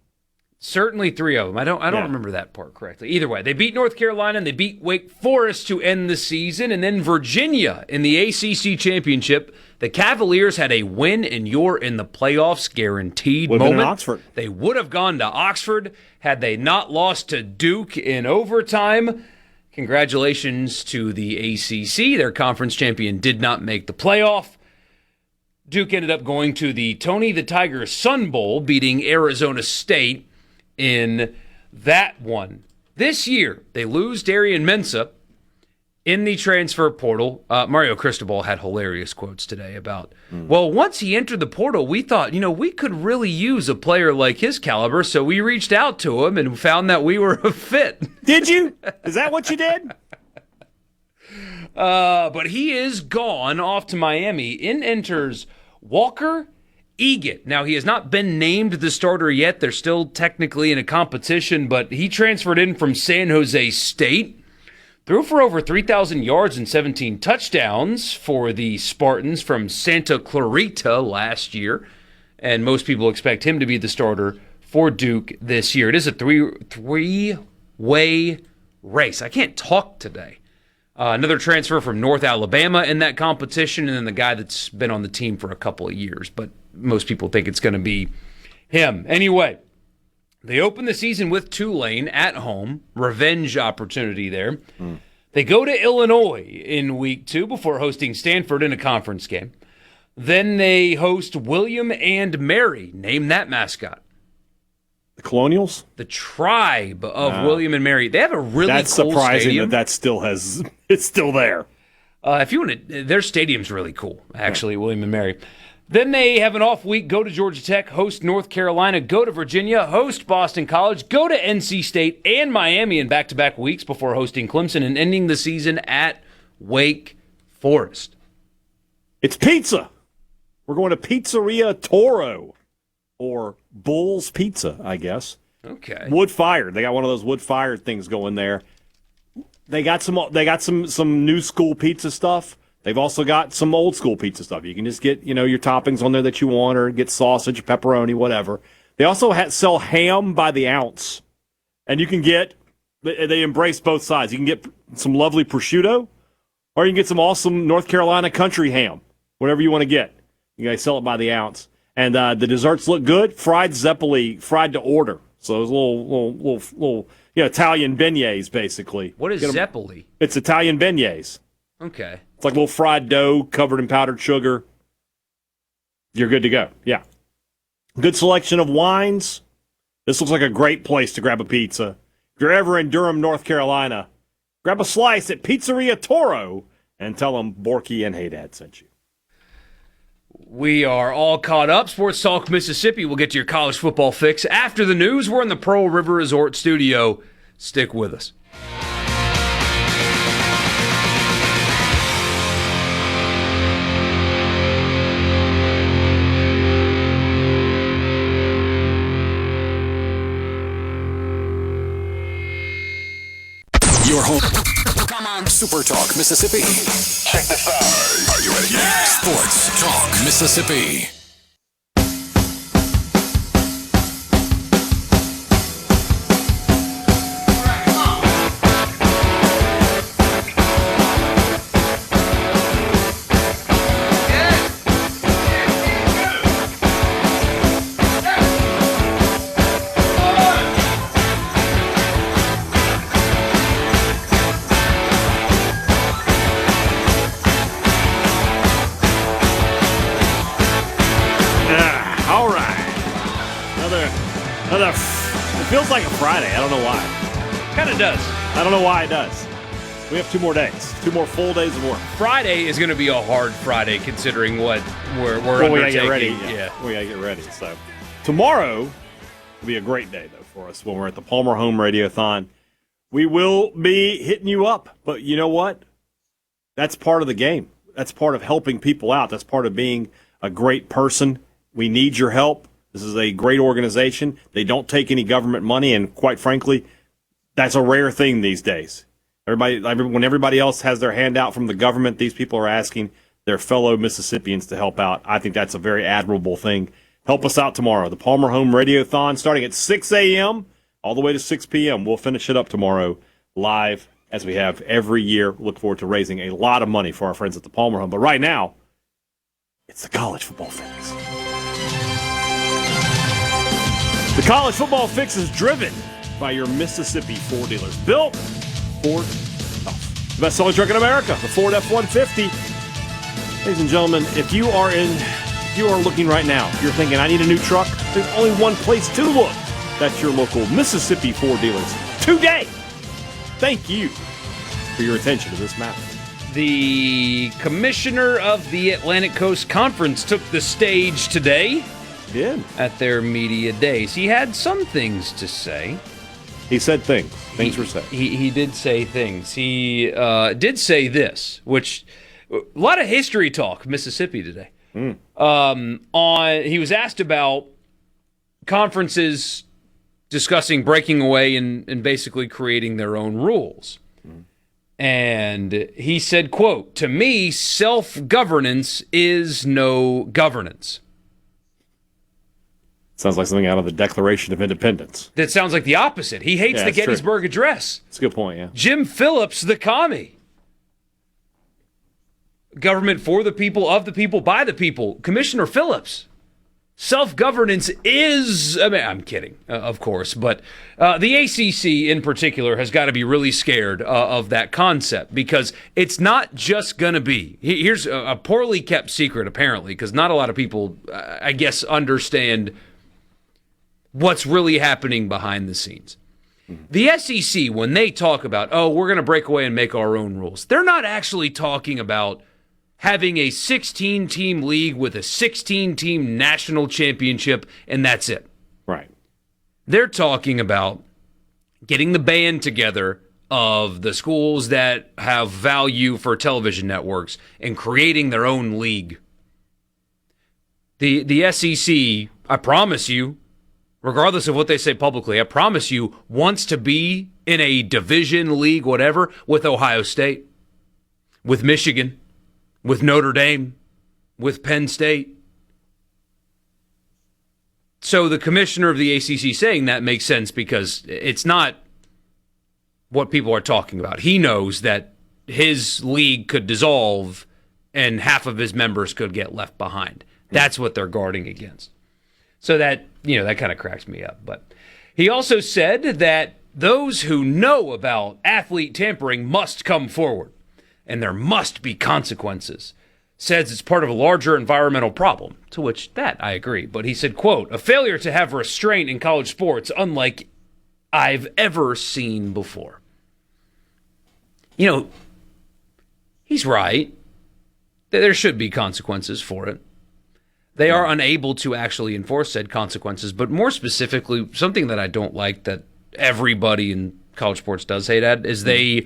Certainly 3 of them. I don't remember that part correctly. Either way, they beat North Carolina and they beat Wake Forest to end the season, and then Virginia in the ACC championship. The Cavaliers had a win, and you're in the playoffs guaranteed Would have moment. been in Oxford. They would have gone to Oxford had they not lost to Duke in overtime. Congratulations to the ACC. Their conference champion did not make the playoff. Duke ended up going to the Tony the Tiger Sun Bowl, beating Arizona State in that one. This year, they lose Darian Mensah, In the transfer portal, Mario Cristobal had hilarious quotes today about, well, once he entered the portal, we thought, we could really use a player like his caliber, so we reached out to him and found that we were a fit. Did you? Is that what you did? But he is gone off to Miami. In enters Walker Egan. Now, he has not been named the starter yet. They're still technically in a competition, but he transferred in from San Jose State. Threw for over 3,000 yards and 17 touchdowns for the Spartans from Santa Clarita last year. And most people expect him to be the starter for Duke this year. It is a three-way race. I can't talk today. Another transfer from North Alabama in that competition, and then the guy that's been on the team for a couple of years. But most people think it's going to be him. Anyway, they open the season with Tulane at home. Revenge opportunity there. They go to Illinois in week 2 before hosting Stanford in a conference game. Then they host William and Mary. Name that mascot. The Colonials? The tribe of William and Mary. They have a really That's cool surprising stadium. that still has. It's still there. If you want to, their stadium's really cool, actually, William and Mary. Then they have an off week, go to Georgia Tech, host North Carolina, go to Virginia, host Boston College, go to NC State and Miami in back-to-back weeks before hosting Clemson and ending the season at Wake Forest. It's pizza. We're going to Pizzeria Toro, or Bull's Pizza, I guess. Okay. Wood-fired. They got one of those wood-fired things going there. They got some new school pizza stuff. They've also got some old school pizza stuff. You can just get, your toppings on there that you want, or get sausage, pepperoni, whatever. They also sell ham by the ounce. And you can they embrace both sides. You can get some lovely prosciutto, or you can get some awesome North Carolina country ham, whatever you want to get. You guys sell it by the ounce. And the desserts look good. Fried zeppoli, fried to order. So those little Italian beignets, basically. What is zeppoli? It's Italian beignets. Okay. It's like little fried dough covered in powdered sugar. You're good to go. Yeah. Good selection of wines. This looks like a great place to grab a pizza. If you're ever in Durham, North Carolina, grab a slice at Pizzeria Toro and tell them Borkey and Hadad sent you. We are all caught up. Sports Talk Mississippi. We'll get to your college football fix after the news. We're in the Pearl River Resort studio. Stick with us. Your home. Come on. Super Talk Mississippi. Check this out. Are you ready? Yeah. Sports Talk Mississippi. It feels like a Friday. I don't know why. Kind of does. I don't know why it does. We have 2 more days. 2 more full days of work. Friday is going to be a hard Friday considering what we're undertaking. We got to get ready. Yeah. We got to get ready. So tomorrow will be a great day, though, for us when we're at the Palmer Home Radiothon. We will be hitting you up. But you know what? That's part of the game. That's part of helping people out. That's part of being a great person. We need your help. This is a great organization. They don't take any government money, and quite frankly, that's a rare thing these days. When everybody else has their hand out from the government, these people are asking their fellow Mississippians to help out. I think that's a very admirable thing. Help us out tomorrow. The Palmer Home Radiothon starting at 6 a.m. all the way to 6 p.m. We'll finish it up tomorrow live as we have every year. Look forward to raising a lot of money for our friends at the Palmer Home. But right now, it's the college football fix. The college football fix is driven by your Mississippi Ford dealers. Built Ford tough. The best-selling truck in America, the Ford F-150. Ladies and gentlemen, if you are looking right now, if you're thinking, I need a new truck, there's only one place to look. That's your local Mississippi Ford dealers today. Thank you for your attention to this matter. The commissioner of the Atlantic Coast Conference took the stage today. Did. At their media days. He had some things to say. He said things. Things were said. He did say things. He did say this, which a lot of history talk, Mississippi today. He was asked about conferences discussing breaking away and basically creating their own rules. And he said, quote, "To me, self-governance is no governance." Sounds like something out of the Declaration of Independence. That sounds like the opposite. He hates the Gettysburg Address. That's a good point, yeah. Jim Phillips, the commie. Government for the people, of the people, by the people. Commissioner Phillips. Self-governance is, I'm kidding, of course, but the ACC in particular has got to be really scared of that concept because it's not just going to be, here's a poorly kept secret apparently, because not a lot of people, I guess, understand what's really happening behind the scenes. The SEC, when they talk about, we're going to break away and make our own rules, they're not actually talking about having a 16-team league with a 16-team national championship, and that's it. Right. They're talking about getting the band together of the schools that have value for television networks and creating their own league. The SEC, I promise you, regardless of what they say publicly, I promise you, wants to be in a division league, whatever, with Ohio State, with Michigan, with Notre Dame, with Penn State. So the commissioner of the ACC saying that makes sense because it's not what people are talking about. He knows that his league could dissolve and half of his members could get left behind. That's what they're guarding against. So that, that kind of cracks me up. But he also said that those who know about athlete tampering must come forward. And there must be consequences. Says it's part of a larger environmental problem, to which that I agree. But he said, quote, "A failure to have restraint in college sports unlike I've ever seen before." He's right. There should be consequences for it. They are unable to actually enforce said consequences, but more specifically, something that I don't like that everybody in college sports does, Hadad, is they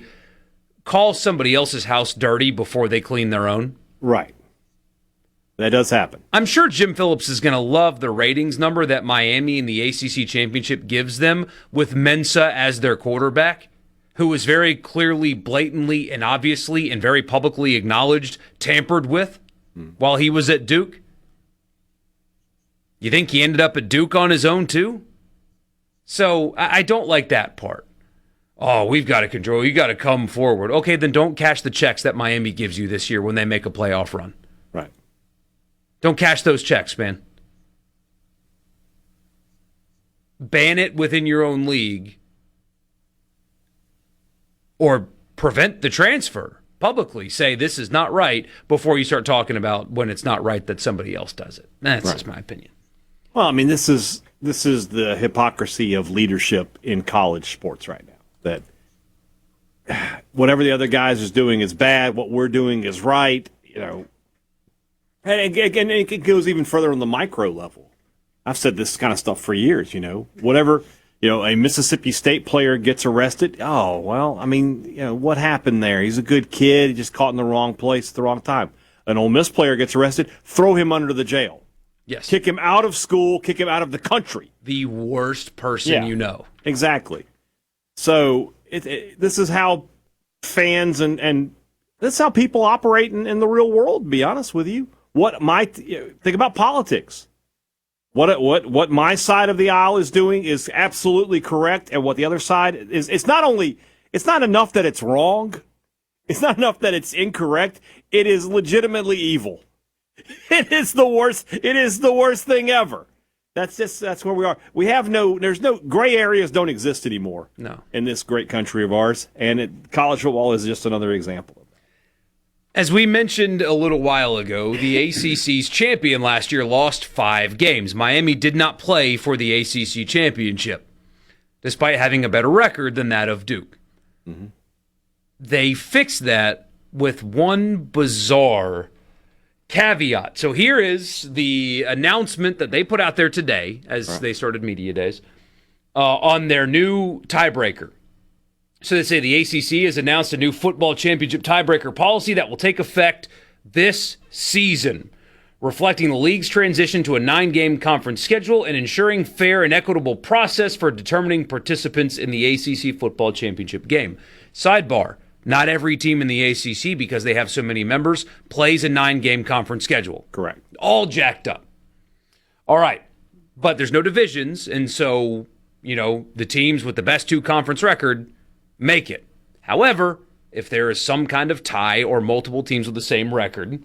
call somebody else's house dirty before they clean their own. Right. That does happen. I'm sure Jim Phillips is going to love the ratings number that Miami in the ACC championship gives them with Mensa as their quarterback, who was very clearly, blatantly, and obviously and very publicly acknowledged tampered with while he was at Duke. You think he ended up at Duke on his own too? So I don't like that part. We've got to control. You got to come forward. Okay, then don't cash the checks that Miami gives you this year when they make a playoff run. Right. Don't cash those checks, man. Ban it within your own league or prevent the transfer publicly. Say this is not right before you start talking about when it's not right that somebody else does it. That's just my opinion. Well, this is the hypocrisy of leadership in college sports right now. That whatever the other guys is doing is bad, what we're doing is right, And it goes even further on the micro level. I've said this kind of stuff for years, Whatever, a Mississippi State player gets arrested, what happened there? He's a good kid, he just caught in the wrong place at the wrong time. An Ole Miss player gets arrested, throw him under the jail. Yes. Kick him out of school, kick him out of the country. The worst person you know. Exactly. So this is how fans and this is how people operate in the real world, to be honest with you. Think about politics. What my side of the aisle is doing is absolutely correct, and what the other side is, it's not enough that it's wrong. It's not enough that it's incorrect. It is legitimately evil. It is the worst thing ever. That's where we are. There's no gray areas don't exist anymore. No. In this great country of ours, and college football is just another example of that. As we mentioned a little while ago, the ACC's champion last year lost 5 games. Miami did not play for the ACC championship, despite having a better record than that of Duke. Mm-hmm. they fixed that with one bizarre caveat. So here is the announcement that they put out there today as they started media days on their new tiebreaker. So they say the ACC has announced a new football championship tiebreaker policy that will take effect this season, reflecting the league's transition to a 9-game conference schedule and ensuring fair and equitable process for determining participants in the ACC football championship game. Sidebar, not every team in the ACC, because they have so many members, plays a 9-game conference schedule. Correct. All jacked up. All right. But there's no divisions, and so, the teams with the best 2 conference record make it. However, if there is some kind of tie or multiple teams with the same record,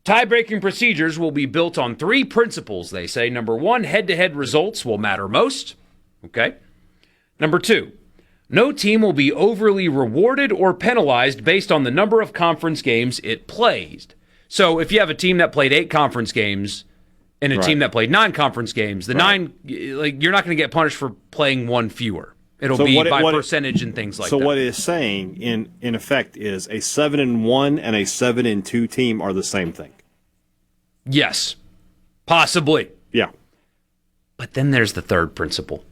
tie-breaking procedures will be built on 3 principles, they say. Number 1, head-to-head results will matter most. Okay. Number 2, no team will be overly rewarded or penalized based on the number of conference games it plays. So if you have a team that played 8 conference games and a team that played 9 conference games, the 9, you're not going to get punished for playing 1 fewer. It'll be by percentage and things like that. So what it is saying, in effect, is a 7-1 and a 7-2 team are the same thing. Yes. Possibly. Yeah. But then there's the third principle.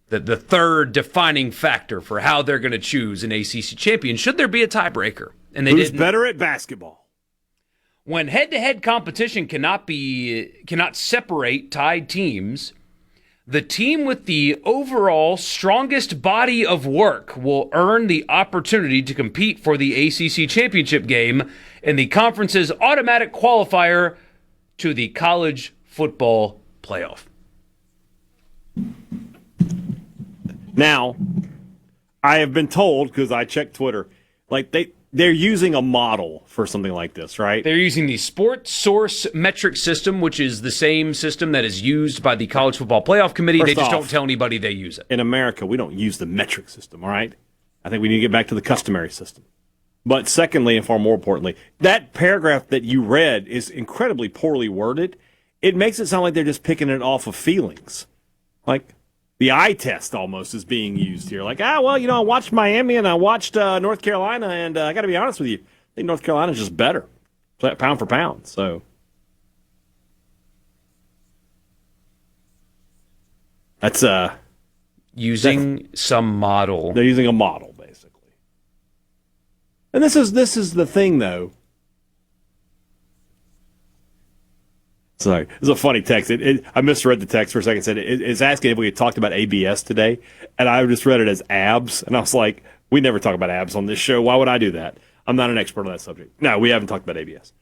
The third defining factor for how they're going to choose an ACC champion, should there be a tiebreaker. And Who's better at basketball? When head-to-head competition cannot separate tied teams, the team with the overall strongest body of work will earn the opportunity to compete for the ACC championship game in the conference's automatic qualifier to the college football playoff. Now, I have been told, because I checked Twitter, they're using a model for something like this, right? They're using the Sports Source metric system, which is the same system that is used by the College Football Playoff Committee. They just don't tell anybody they use it. In America, we don't use the metric system, all right? I think we need to get back to the customary system. But secondly, and far more importantly, that paragraph that you read is incredibly poorly worded. It makes it sound like they're just picking it off of feelings. Like the eye test almost is being used here. Like, I watched Miami and I watched North Carolina, and I got to be honest with you, I think North Carolina's just better, pound for pound. So that's using some model. They're using a model, basically. And this is the thing, though. Sorry, this is a funny text. I misread the text for a second. It said it's asking if we had talked about ABS today, and I just read it as abs, and I was like, we never talk about abs on this show. Why would I do that? I'm not an expert on that subject. No, we haven't talked about ABS.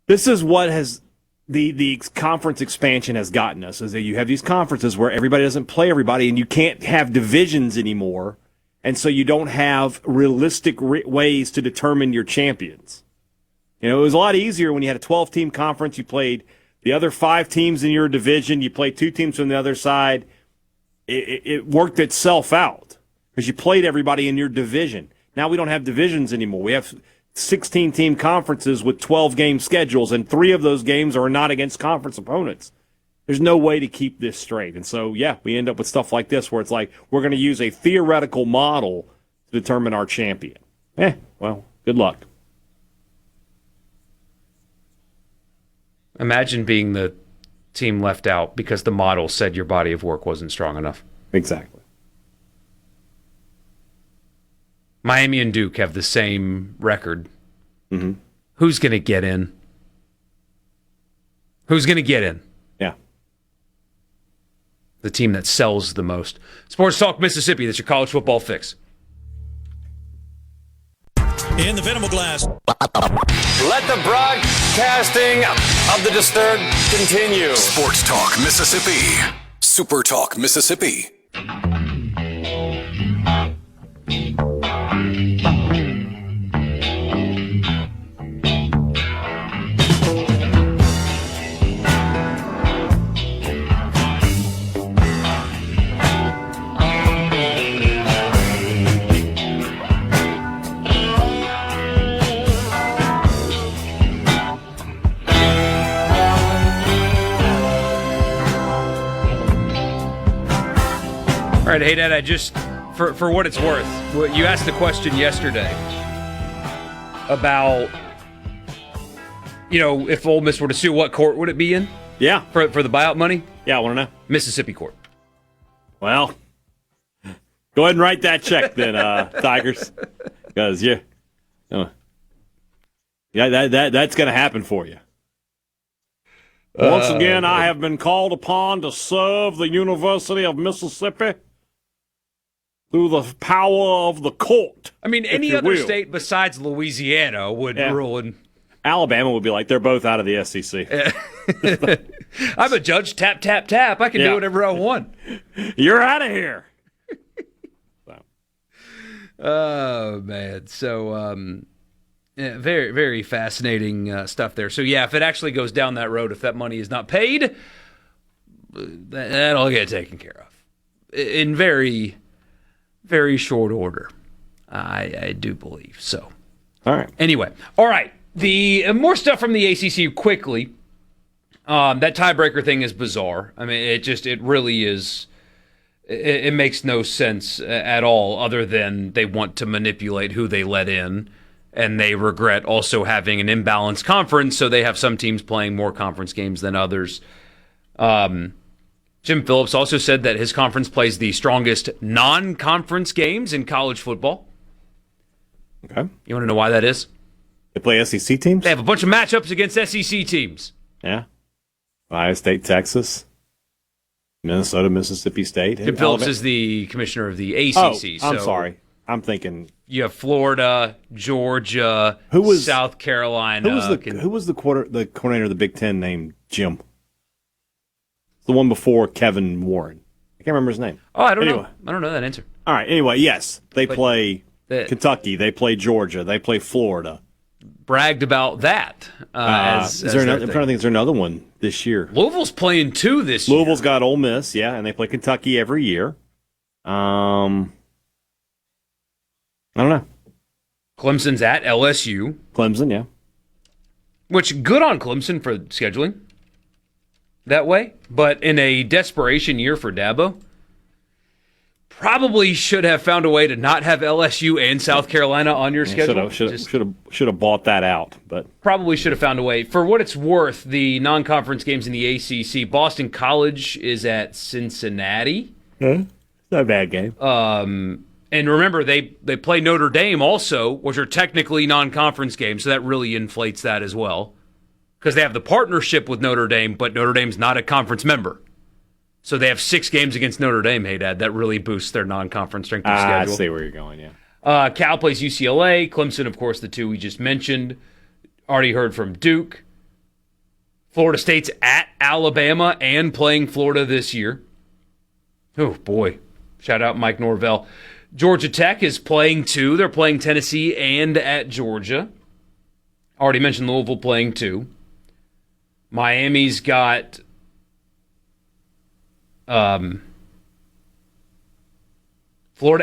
This is what has the conference expansion has gotten us, is that you have these conferences where everybody doesn't play everybody, and you can't have divisions anymore, and so you don't have realistic ways to determine your champions. It was a lot easier when you had a 12-team conference. You played the other 5 teams in your division. You played 2 teams from the other side. It worked itself out because you played everybody in your division. Now we don't have divisions anymore. We have 16-team conferences with 12-game schedules, and 3 of those games are not against conference opponents. There's no way to keep this straight. And so, we end up with stuff like this where it's like we're going to use a theoretical model to determine our champion. Well, good luck. Imagine being the team left out because the model said your body of work wasn't strong enough. Exactly. Miami and Duke have the same record. Mm-hmm. Who's going to get in? Who's going to get in? Yeah. The team that sells the most. Sports Talk Mississippi, that's your college football fix. In the Venable Glass. Let the broadcasting of the disturbed continue. Sports Talk Mississippi. Super Talk Mississippi. right, hey, Dad, I just, for what it's worth, you asked the question yesterday about, if Ole Miss were to sue, what court would it be in? Yeah. For the buyout money? Yeah, I want to know. Mississippi court. Well, go ahead and write that check then, Tigers. Because, that's going to happen for you. Once again, I have been called upon to serve the University of Mississippi through the power of the court. I mean, any other state besides Louisiana would ruin. Alabama would be like, they're both out of the SEC. I'm a judge, tap, tap, tap. I can do whatever I want. You're out of here. Oh, man. So, very, very fascinating stuff there. So, if it actually goes down that road, if that money is not paid, that'll get taken care of in very, very short order. I do believe so. All right. Anyway, all right. The more stuff from the ACC quickly. That tiebreaker thing is bizarre. I mean, it really is. It makes no sense at all, other than they want to manipulate who they let in, and they regret also having an imbalanced conference, so they have some teams playing more conference games than others. Jim Phillips also said that his conference plays the strongest non-conference games in college football. Okay. You want to know why that is? They play SEC teams? They have a bunch of matchups against SEC teams. Yeah. Ohio State, Texas, Minnesota, Mississippi State. Jim Phillips is the commissioner of the ACC. I'm sorry. I'm thinking. You have Florida, Georgia, South Carolina. Who was the coordinator of the Big Ten named Jim? The one before Kevin Warren. I can't remember his name. Oh, I don't know. I don't know that answer. All right. Anyway, yes. They play Kentucky. They play Georgia. They play Florida. Bragged about that. I'm trying to think. Is there another one this year? Louisville's playing 2 this year. Louisville's got Ole Miss, and they play Kentucky every year. I don't know. Clemson's at LSU. Clemson, yeah. Which, good on Clemson for scheduling that way. But in a desperation year for Dabo, probably should have found a way to not have LSU and South Carolina on your schedule. Should have bought that out, but probably should have found a way. For what it's worth, the non-conference games in the ACC, Boston College is at Cincinnati. It's not a bad game. And remember, they play Notre Dame also, which are technically non-conference games, so that really inflates that as well. Because they have the partnership with Notre Dame, but Notre Dame's not a conference member. So they have 6 games against Notre Dame, hey, Dad. That really boosts their non-conference strength of schedule. I see where you're going, yeah. Cal plays UCLA. Clemson, of course, the 2 we just mentioned. Already heard from Duke. Florida State's at Alabama and playing Florida this year. Oh, boy. Shout out Mike Norvell. Georgia Tech is playing 2. They're playing Tennessee and at Georgia. Already mentioned Louisville playing 2. Miami's got Florida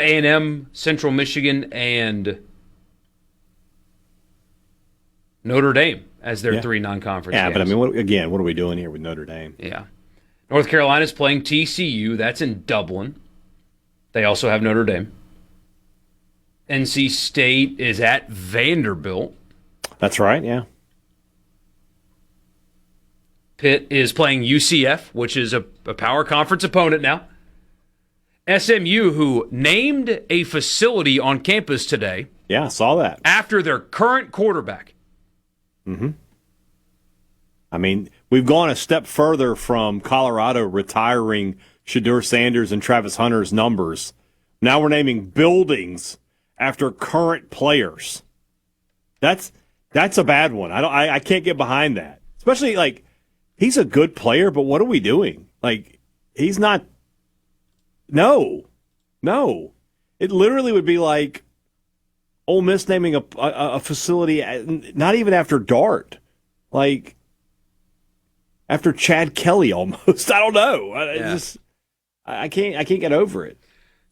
A&M, Central Michigan, and Notre Dame as their 3 non-conference games. But I mean, what are we doing here with Notre Dame? Yeah. North Carolina's playing TCU. That's in Dublin. They also have Notre Dame. NC State is at Vanderbilt. That's right, yeah. Pitt is playing UCF, which is a power conference opponent now. SMU, who named a facility on campus today. Yeah, I saw that. After their current quarterback. Mm-hmm. I mean, we've gone a step further from Colorado retiring Shedeur Sanders and Travis Hunter's numbers. Now we're naming buildings after current players. That's a bad one. I can't get behind that. Especially, like, he's a good player, but what are we doing? Like, he's not. No. It literally would be like Ole Miss naming a facility, not even after Dart, like after Chad Kelly almost. I don't know. I can't get over it.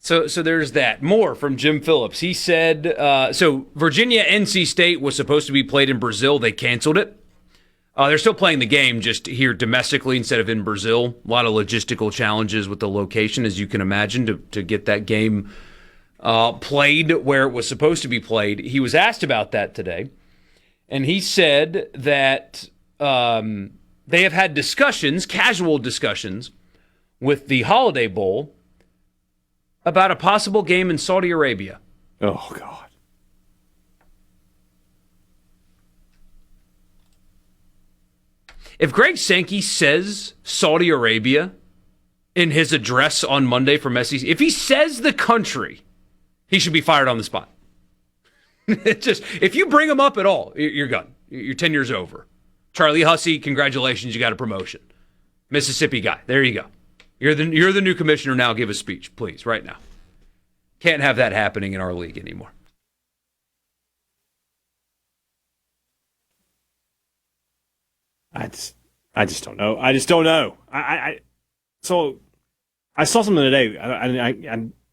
So there's that. More from Jim Phillips. He said, so Virginia NC State was supposed to be played in Brazil. They canceled it. They're still playing the game just here domestically instead of in Brazil. A lot of logistical challenges with the location, as you can imagine, to get that game played where it was supposed to be played. He was asked about that today, and he said that they have had discussions, casual discussions, with the Holiday Bowl about a possible game in Saudi Arabia. Oh, God. If Greg Sankey says Saudi Arabia in his address on Monday from SEC, if he says the country, he should be fired on the spot. Just if you bring him up at all, you're gone. Your tenure's over. Charlie Hussey, congratulations, you got a promotion. Mississippi guy, there you go. You're the new commissioner now. Give a speech, please, right now. Can't have that happening in our league anymore. I just don't know. I just don't know. So I saw something today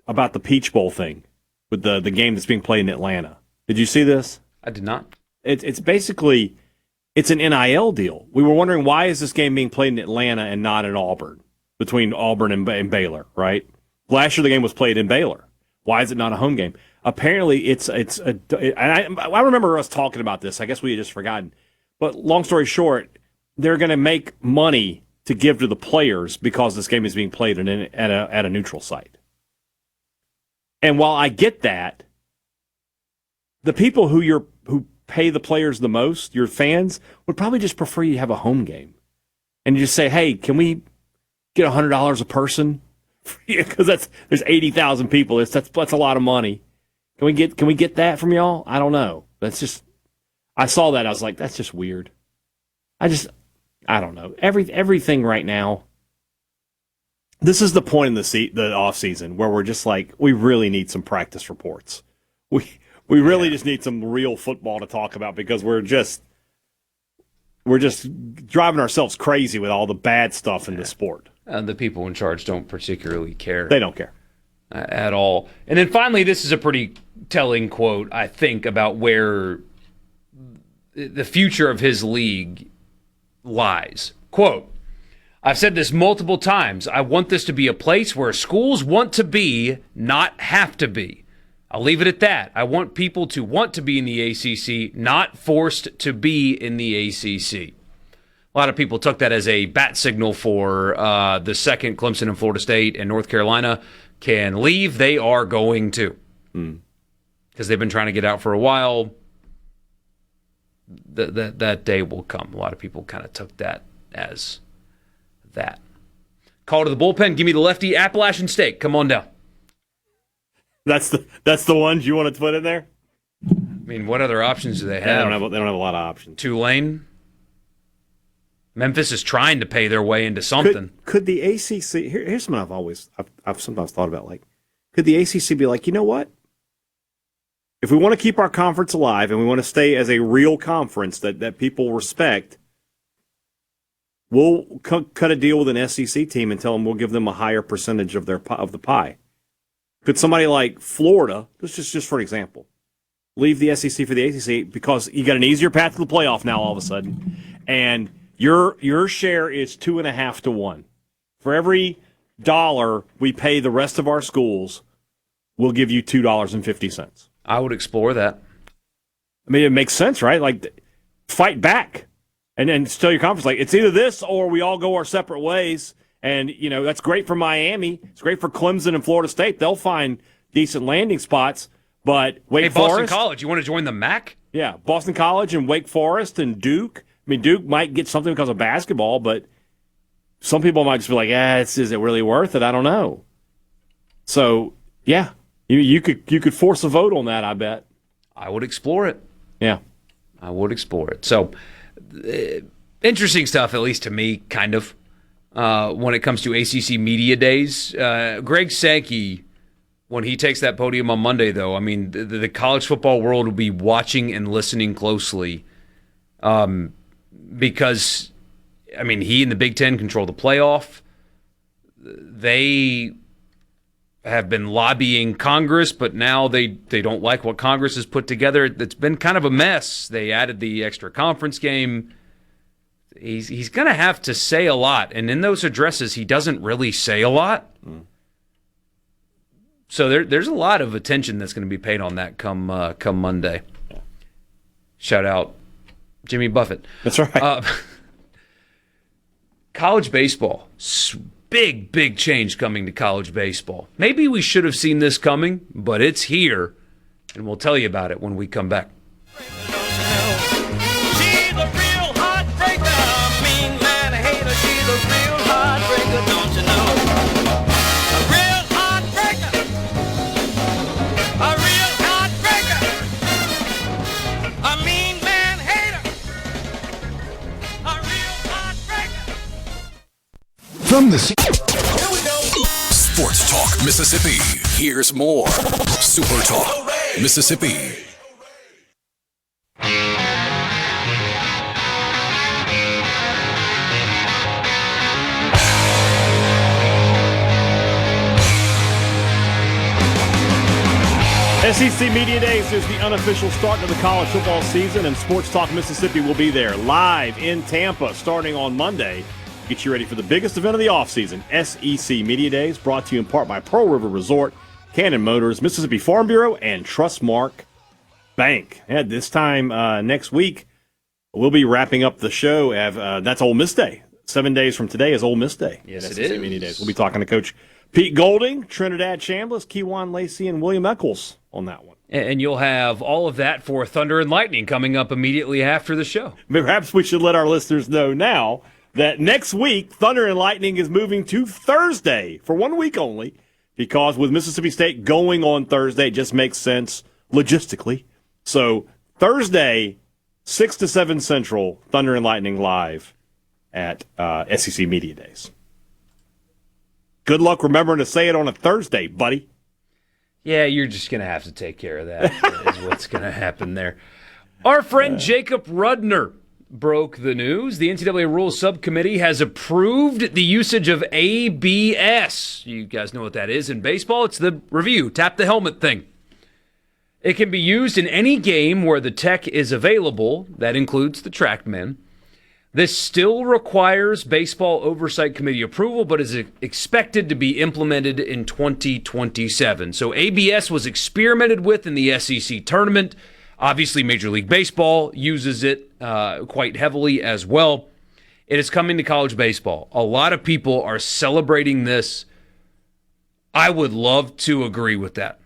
about the Peach Bowl thing with the game that's being played in Atlanta. Did you see this? I did not. It's basically it's an NIL deal. We were wondering, why is this game being played in Atlanta and not in Auburn, between Auburn and Baylor, right? Last year the game was played in Baylor. Why is it not a home game? Apparently I remember us talking about this. I guess we had just forgotten. But long story short, they're going to make money to give to the players because this game is being played at a neutral site. And while I get that, the people who pay the players the most, your fans, would probably just prefer you have a home game. And you just say, hey, can we get $100 a person? Because there's 80,000 people. That's a lot of money. Can we get that from y'all? I don't know. I saw that. I was like, that's just weird. I don't know. Everything right now. This is the point in the off season where we're just like, we really need some practice reports. We really just need some real football to talk about, because we're just driving ourselves crazy with all the bad stuff in the sport. And the people in charge don't particularly care. They don't care at all. And then finally, this is a pretty telling quote, I think, about where the future of his league lies. Quote, I've said this multiple times. I want this to be a place where schools want to be, not have to be. I'll leave it at that. I want people to want to be in the ACC, not forced to be in the ACC. A lot of people took that as a bat signal for the second Clemson and Florida State and North Carolina can leave. They are going to. Because they've been trying to get out for a while. That day will come. A lot of people kind of took that as that. Call to the bullpen. Give me the lefty Appalachian steak. Come on down. That's the ones you want to put in there? I mean, what other options do they have? They don't have a lot of options. Tulane. Memphis is trying to pay their way into something. Could the ACC? Here's something I've sometimes thought about. Like, could the ACC be like, you know what? If we want to keep our conference alive and we want to stay as a real conference that people respect, we'll cut a deal with an SEC team and tell them we'll give them a higher percentage of the pie. Could somebody like Florida, just for example, leave the SEC for the ACC because you got an easier path to the playoff now all of a sudden, and your share is 2.5 to 1. For every dollar we pay the rest of our schools, we'll give you $2.50. I would explore that. I mean, it makes sense, right? Like, fight back and then tell your conference, like, it's either this or we all go our separate ways. And, you know, that's great for Miami. It's great for Clemson and Florida State. They'll find decent landing spots. But Wake Forest. Boston College, you want to join the MAC? Yeah, Boston College and Wake Forest and Duke. I mean, Duke might get something because of basketball, but some people might just be like, is it really worth it? I don't know. So, yeah, you could force a vote on that, I bet. I would explore it. Yeah. I would explore it. So, interesting stuff, at least to me, kind of, when it comes to ACC Media Days. Greg Sankey, when he takes that podium on Monday, though, I mean, the college football world will be watching and listening closely because, I mean, he and the Big Ten control the playoff. They have been lobbying Congress, but now they don't like what Congress has put together. It's been kind of a mess. They added the extra conference game. he's going to have to say a lot. And in those addresses, he doesn't really say a lot. So there's a lot of attention that's going to be paid on that come Monday. Shout out Jimmy Buffett. That's right. College baseball. Big change coming to college baseball. Maybe we should have seen this coming, but it's here, and we'll tell you about it when we come back. She's a real heartbreaker, mean man, a hater. She's a real heartbreaker, don't you know? A real heartbreaker, a real heartbreaker, a mean man, hater, a real heartbreaker. From the Sports Talk Mississippi. Here's more Super Talk Mississippi. SEC Media Days is the unofficial start to the college football season, and Sports Talk Mississippi will be there live in Tampa starting on Monday. Get you ready for the biggest event of the offseason, SEC Media Days, brought to you in part by Pearl River Resort, Cannon Motors, Mississippi Farm Bureau, and Trustmark Bank. And this time next week, we'll be wrapping up the show. That's Ole Miss Day. 7 days from today is Ole Miss Day. Yes, it SEC is. Media Days. We'll be talking to Coach Pete Golding, Trinidad Chambliss, Kewan Lacey, and William Eccles on that one. And you'll have all of that for Thunder and Lightning coming up immediately after the show. Perhaps we should let our listeners know now that next week, Thunder and Lightning is moving to Thursday for 1 week only, because with Mississippi State going on Thursday, it just makes sense logistically. So Thursday, 6 to 7 Central, Thunder and Lightning live at SEC Media Days. Good luck remembering to say it on a Thursday, buddy. Yeah, you're just going to have to take care of that, is what's going to happen there. Our friend Jacob Rudner broke the news. The NCAA Rules Subcommittee has approved the usage of ABS. You guys know what that is in baseball. It's the review, tap the helmet thing. It can be used in any game where the tech is available. That includes the TrackMan. This still requires Baseball Oversight Committee approval, but is expected to be implemented in 2027. So ABS was experimented with in the SEC tournament. Obviously, Major League Baseball uses it quite heavily as well. It is coming to college baseball. A lot of people are celebrating this. I would love to agree with that.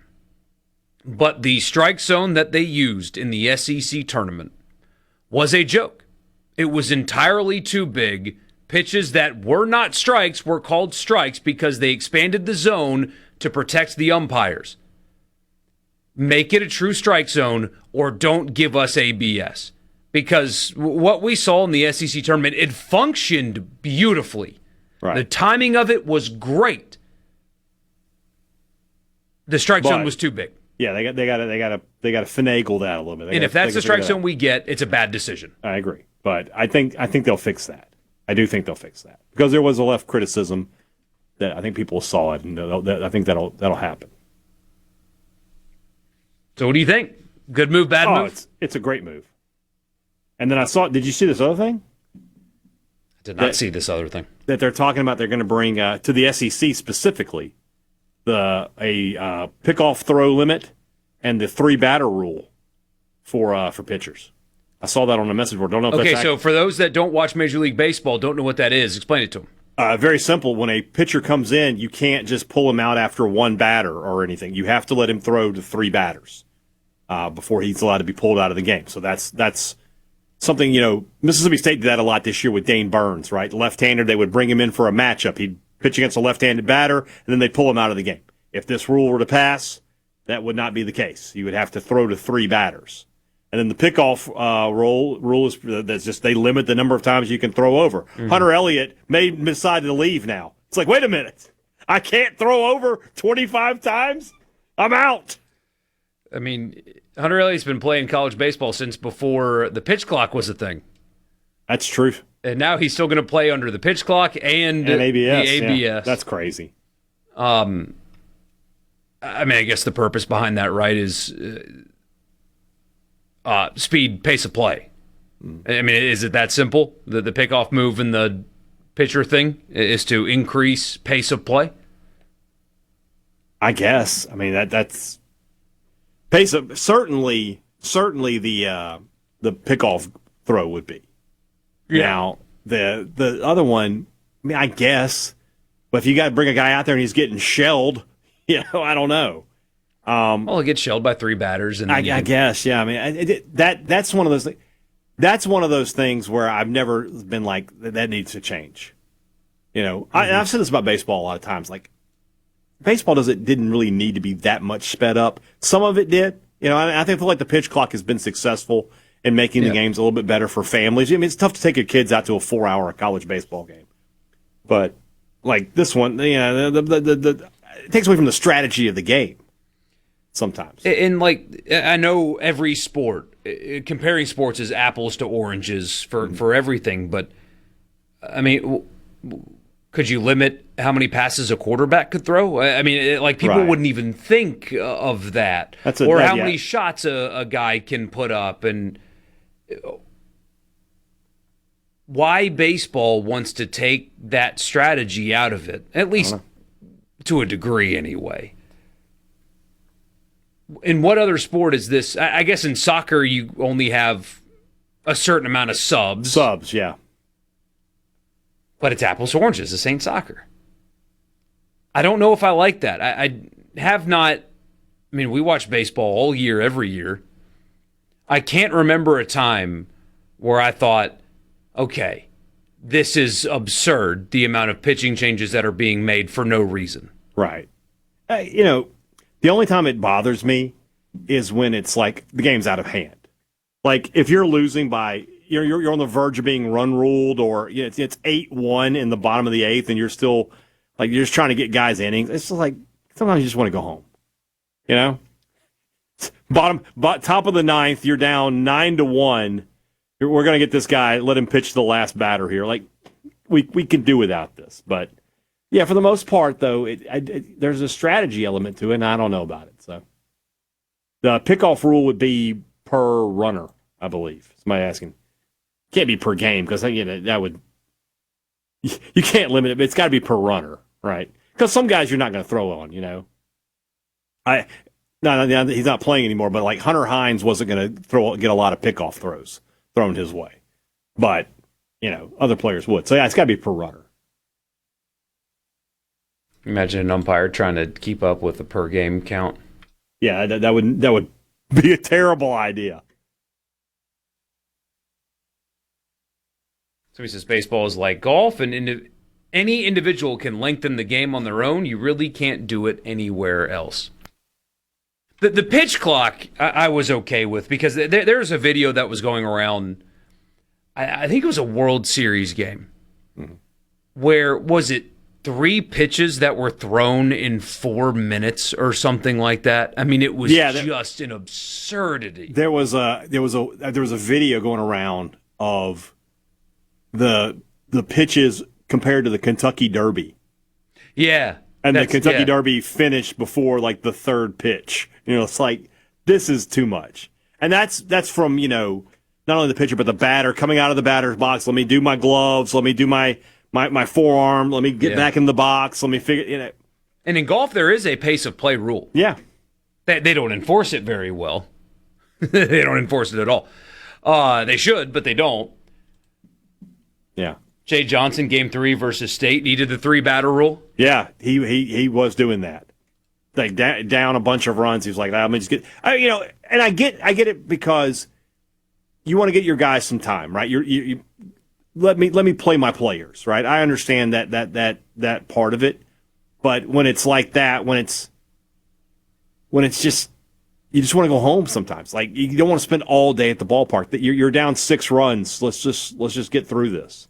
But the strike zone that they used in the SEC tournament was a joke. It was entirely too big. Pitches that were not strikes were called strikes because they expanded the zone to protect the umpires. Make it a true strike zone or don't give us ABS. Because what we saw in the SEC tournament, it functioned beautifully. Right. The timing of it was great. The strike zone was too big. Yeah, they got to finagle that a little bit. And if that's the strike zone we get, it's a bad decision. I agree, but I think they'll fix that. I do think they'll fix that because there was a left criticism that I think people saw it, and I think that'll happen. So what do you think? Good move, bad move? It's a great move. And then I saw. Did you see this other thing? I did not see this other thing that they're talking about. They're going to bring to the SEC specifically a pickoff throw limit and the 3-batter rule for pitchers. I saw that on the message board. Don't know if okay, that's so for those that don't watch Major League Baseball, don't know what that is, explain it to them. Very simple. When a pitcher comes in, you can't just pull him out after one batter or anything. You have to let him throw to 3 batters before he's allowed to be pulled out of the game. So that's something, Mississippi State did that a lot this year with Dane Burns, right? Left-hander, they would bring him in for a matchup. He'd pitch against a left-handed batter, and then they'd pull him out of the game. If this rule were to pass, that would not be the case. You would have to throw to 3 batters. And then the pickoff rule is that's just they limit the number of times you can throw over. Mm-hmm. Hunter Elliott may decide to leave now. It's like, wait a minute. I can't throw over 25 times? I'm out. I mean, Hunter Elliott's been playing college baseball since before the pitch clock was a thing. That's true. And now he's still going to play under the pitch clock and ABS. The ABS. Yeah, that's crazy. I guess the purpose behind that, right, is speed, pace of play. I mean, is it that simple? The pickoff move and the pitcher thing is to increase pace of play? I guess. I mean, that's pace of certainly the pickoff throw would be. Yeah. Now the other one, I mean, I guess, but if you got to bring a guy out there and he's getting shelled, I don't know. Well, he'll get shelled by 3 batters, and I guess, yeah. I mean, that's one of those. That's one of those things where I've never been like that needs to change. I've said this about baseball a lot of times. Like, baseball didn't really need to be that much sped up. Some of it did. I feel like the pitch clock has been successful in making the games a little bit better for families. I mean, it's tough to take your kids out to a 4-hour college baseball game, but like this one, it takes away from the strategy of the game sometimes. And like, I know every sport, comparing sports is apples to oranges for everything, but I mean, could you limit how many passes a quarterback could throw? I mean, like, people wouldn't even think of that. Or how many shots a guy can put up. And why baseball wants to take that strategy out of it, at least to a degree anyway. In what other sport is this? I guess in soccer you only have a certain amount of subs. Subs, yeah. But it's apples to oranges. This ain't soccer. I don't know if I like that. I have not. I mean, we watch baseball all year, every year. I can't remember a time where I thought, okay, this is absurd, the amount of pitching changes that are being made for no reason. Right. The only time it bothers me is when it's like the game's out of hand. Like, if you're losing by, you're on the verge of being run ruled, or it's 8-1 in the bottom of the 8th, and you're still like, you're just trying to get guys innings. It's just like, sometimes you just want to go home. Top of the 9th, you're down 9-1. We're going to get this guy, let him pitch the last batter here. Like, we can do without this. But yeah, for the most part, though, there's a strategy element to it, and I don't know about it. So the pickoff rule would be per runner, I believe. Somebody asking. Can't be per game, because that would, you can't limit it, but it's got to be per runner, right? Because some guys you're not going to throw on, No, he's not playing anymore, but like Hunter Hines wasn't going to get a lot of pickoff throws thrown his way. But, other players would. So yeah, it's got to be per runner. Imagine an umpire trying to keep up with the per game count. Yeah, that would be a terrible idea. So he says baseball is like golf, and any individual can lengthen the game on their own. You really can't do it anywhere else. The pitch clock I was okay with, because there's a video that was going around. I think it was a World Series game. Where, was it 3 pitches that were thrown in 4 minutes or something like that? I mean, it was just an absurdity. There was a video going around of the pitches compared to the Kentucky Derby. Yeah. And the Kentucky Derby finished before like the 3rd pitch. It's like, this is too much. And that's from, not only the pitcher, but the batter coming out of the batter's box. Let me do my gloves. Let me do my forearm. Let me get back in the box. Let me figure, And in golf, there is a pace of play rule. Yeah. They don't enforce it very well. They don't enforce it at all. They should, but they don't. Yeah. Jay Johnson, Game 3 versus State, needed the 3-batter rule. Yeah, he was doing that. Like, down a bunch of runs, he was like, "Let me just get," and I get it, because you want to get your guys some time, right? You let me play my players, right? I understand that part of it, but when it's like that, when it's just, you just want to go home sometimes. Like, you don't want to spend all day at the ballpark. That you're down 6 runs. Let's just get through this.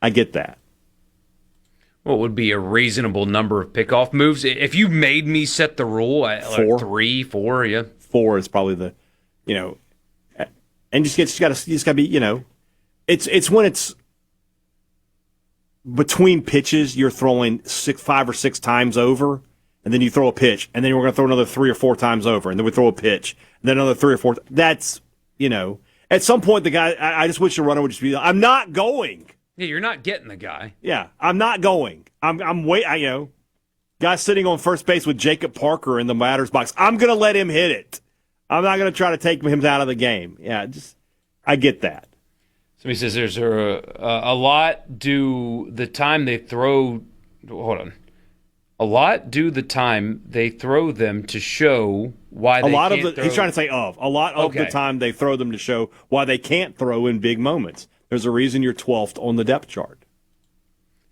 I get that. What would be a reasonable number of pickoff moves? If you made me set the rule, 4, like 3, 4, yeah. 4 is probably the, and you just got to be, it's when it's between pitches, you're throwing 5 or 6 times over, and then you throw a pitch, and then we're going to throw another 3 or 4 times over, and then we throw a pitch, and then another 3 or 4. That's, and At some point, the guy, I just wish the runner would just be, I'm not going. Yeah, you're not getting the guy. Yeah, I'm not going. Guy sitting on first base with Jacob Parker in the batter's box. I'm going to let him hit it. I'm not going to try to take him out of the game. Yeah, I get that. Somebody says there's a lot due the time they throw. Hold on. A lot due the time they throw them to show why they can't throw. He's trying to say a lot of the time they throw them to show why they can't throw in big moments. There's a reason you're 12th on the depth chart.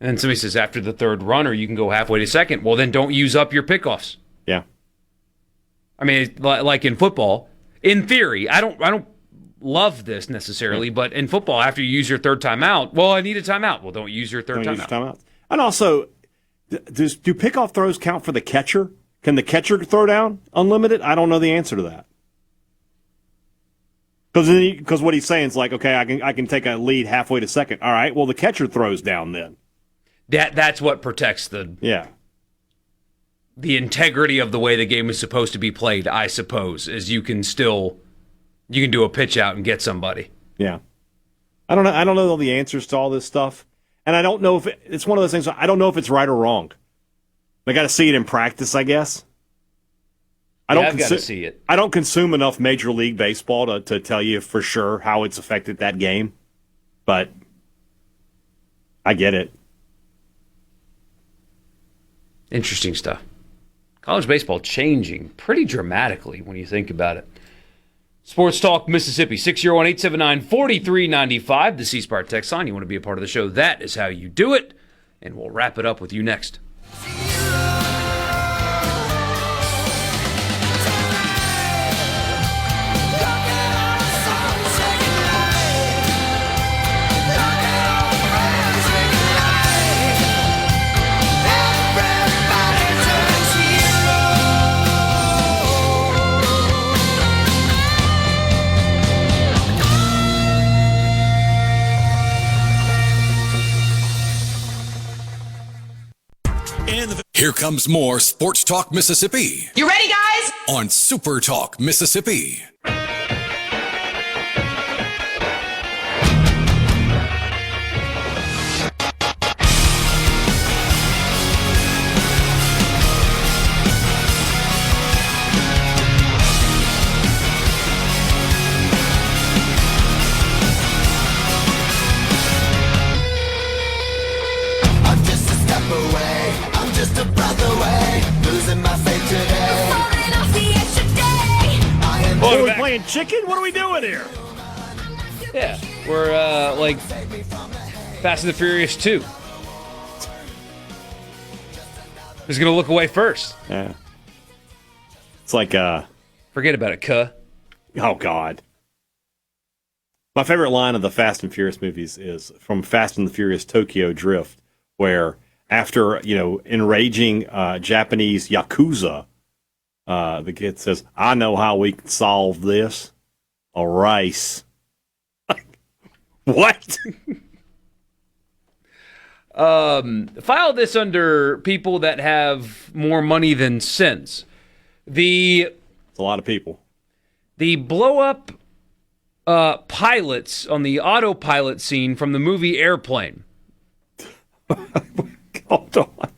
And somebody says after the third runner, you can go halfway to second. Well, then don't use up your pickoffs. Yeah. I mean, like in football, in theory, I don't love this necessarily, but in football, after you use your third timeout, well, I need a timeout. Well, don't use your third timeout. And also, do pickoff throws count for the catcher? Can the catcher throw down unlimited? I don't know the answer to that. Because what he's saying is like, okay, I can take a lead halfway to second. All right, well, the catcher throws down then. That's what protects the integrity of the way the game is supposed to be played, I suppose, is you can do a pitch out and get somebody. Yeah. I don't know all the answers to all this stuff. And I don't know if it's one of those things, I don't know if it's right or wrong. I got to see it in practice, I guess. I've got to see it. I don't consume enough Major League Baseball to tell you for sure how it's affected that game. But I get it. Interesting stuff. College baseball changing pretty dramatically when you think about it. Sports Talk Mississippi, 601-879-4395, the C Spire text line. You want to be a part of the show, that is how you do it. And we'll wrap it up with you next. Here comes more Sports Talk Mississippi. You ready, guys? On Super Talk Mississippi. Are we playing chicken? What are we doing here? Yeah, we're like Fast and the Furious 2. Who's going to look away first? Yeah. It's like, forget about it, cuh. Oh, God. My favorite line of the Fast and Furious movies is from Fast and the Furious Tokyo Drift, where after, enraging Japanese Yakuza, the kid says, I know how we can solve this. A race. What? File this under people that have more money than sense. It's a lot of people. The blow-up pilots on the autopilot scene from the movie Airplane. Hold on.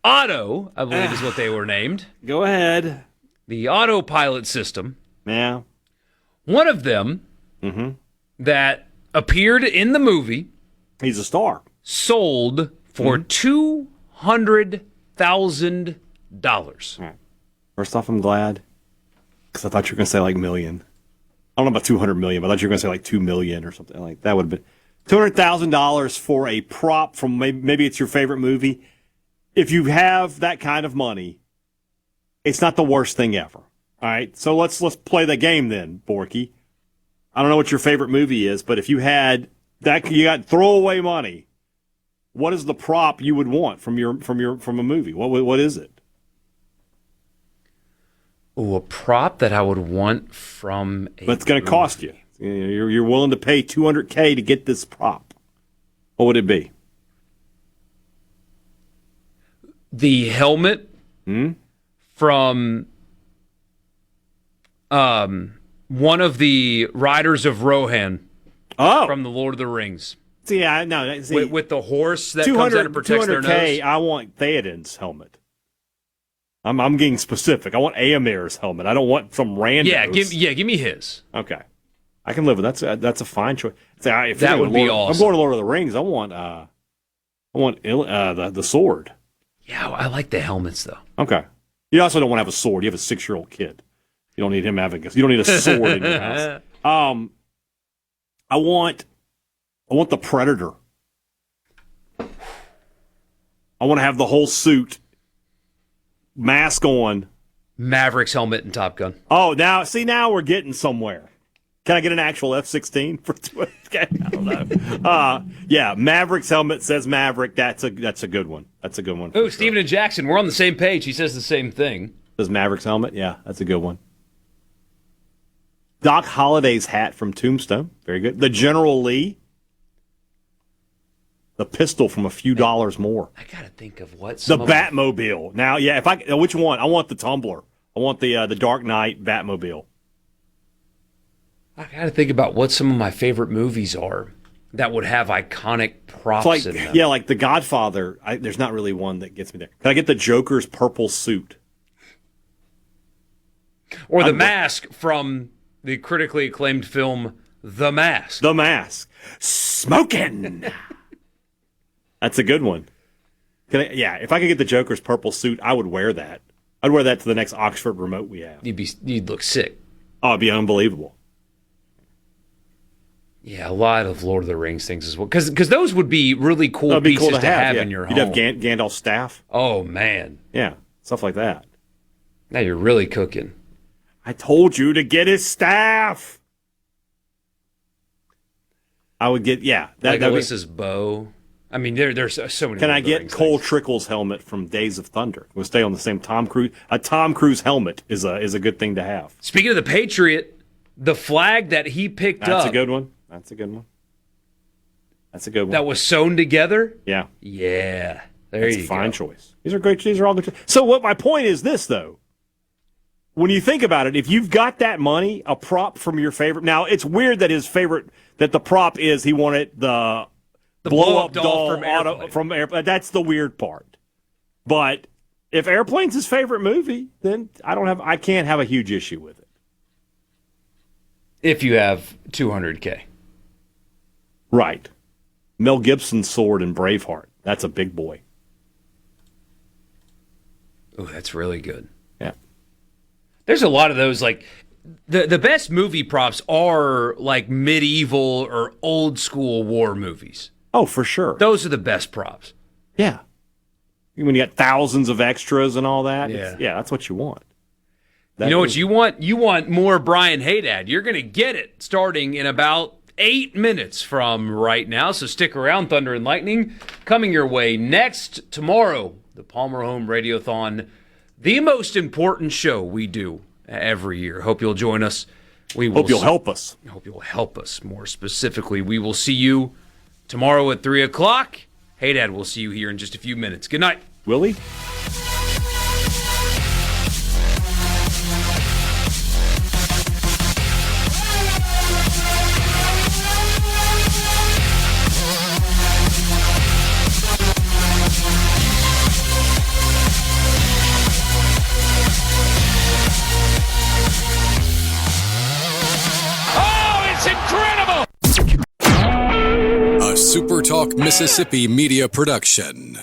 Otto, I believe is what they were named. Go ahead. The autopilot system. Yeah. One of them that appeared in the movie. He's a star. Sold for $200,000. Right. First off, I'm glad. Because I thought you were going to say like million. I don't know about 200 million, but I thought you were going to say like 2 million or something like that. Would have been $200,000 for a prop from maybe it's your favorite movie. If you have that kind of money, it's not the worst thing ever. All right, so let's play the game then, Borkey. I don't know what your favorite movie is, but if you had that, you got throwaway money. What is the prop you would want from a movie? What is it? Oh, a prop that I would want from a But it's going to cost you. You're willing to pay $200K to get this prop. What would it be? The helmet from One of the riders of Rohan from the Lord of the Rings. See, with the horse that comes out and protects their nose. I want Theoden's helmet. I'm getting specific. I want Éomer's helmet. I don't want some random. Give me his. Okay, I can live with that. That's a fine choice. If that would be awesome. I'm going to Lord of the Rings. I want the sword. Yeah, I like the helmets though. Okay. You also don't want to have a sword. You have a 6-year-old kid. You don't need him having. You don't need a sword in your house. I want the Predator. I want to have the whole suit, mask on. Maverick's helmet and Top Gun. Oh, now we're getting somewhere. Can I get an actual F-16 for? I don't know. Yeah, Maverick's helmet says Maverick. That's a good one. That's a good one. Oh, Steven and Jackson, we're on the same page. He says the same thing. Says Maverick's helmet. Yeah, that's a good one. Doc Holliday's hat from Tombstone. Very good. The General Lee. The pistol from A Few Dollars More. I gotta think of what's the Batmobile. Now, yeah, which one? I want the Tumbler. I want the Dark Knight Batmobile. I got to think about what some of my favorite movies are that would have iconic props in them. Yeah, like The Godfather. There's not really one that gets me there. Can I get the Joker's purple suit? Or the mask from the critically acclaimed film The Mask. The Mask. Smoking! That's a good one. If I could get the Joker's purple suit, I would wear that. I'd wear that to the next Oxford remote we have. You'd look sick. Oh, it'd be unbelievable. Yeah, a lot of Lord of the Rings things as well. Because those would be really cool pieces to have in your home. You'd have Gandalf's staff. Oh, man. Yeah, stuff like that. Now you're really cooking. I told you to get his staff. I would get, Legolas's bow. I mean, there's so many. Can I get Cole Trickle's helmet from Days of Thunder? We'll stay on the same Tom Cruise. A Tom Cruise helmet is a good thing to have. Speaking of the Patriot, the flag that he picked up. That's a good one. That's a good one. That was sewn together? Yeah. Yeah. That's a fine choice. These are great. These are all good. So what my point is this, though. When you think about it, if you've got that money, a prop from your favorite. Now, it's weird that the prop is he wanted the blow-up doll from Airplane. That's the weird part. But if Airplane's his favorite movie, then I can't have a huge issue with it. If you have $200K. Right. Mel Gibson's sword in Braveheart. That's a big boy. Oh, that's really good. Yeah. There's a lot of those, like, the best movie props are, like, medieval or old school war movies. Oh, for sure. Those are the best props. Yeah. When you got thousands of extras and all that. Yeah. That's what you want. You know what you want? You want more Brian Hadad. You're going to get it starting in about 8 minutes from right now. So stick around. Thunder and Lightning coming your way next. Tomorrow, the Palmer Home Radiothon, the most important show we do every year. Hope you'll join us. Hope you'll help us. Hope you'll help us more specifically. We will see you tomorrow at 3 o'clock. Hadad, we'll see you here in just a few minutes. Good night. Willie? SuperTalk Mississippi Media Production.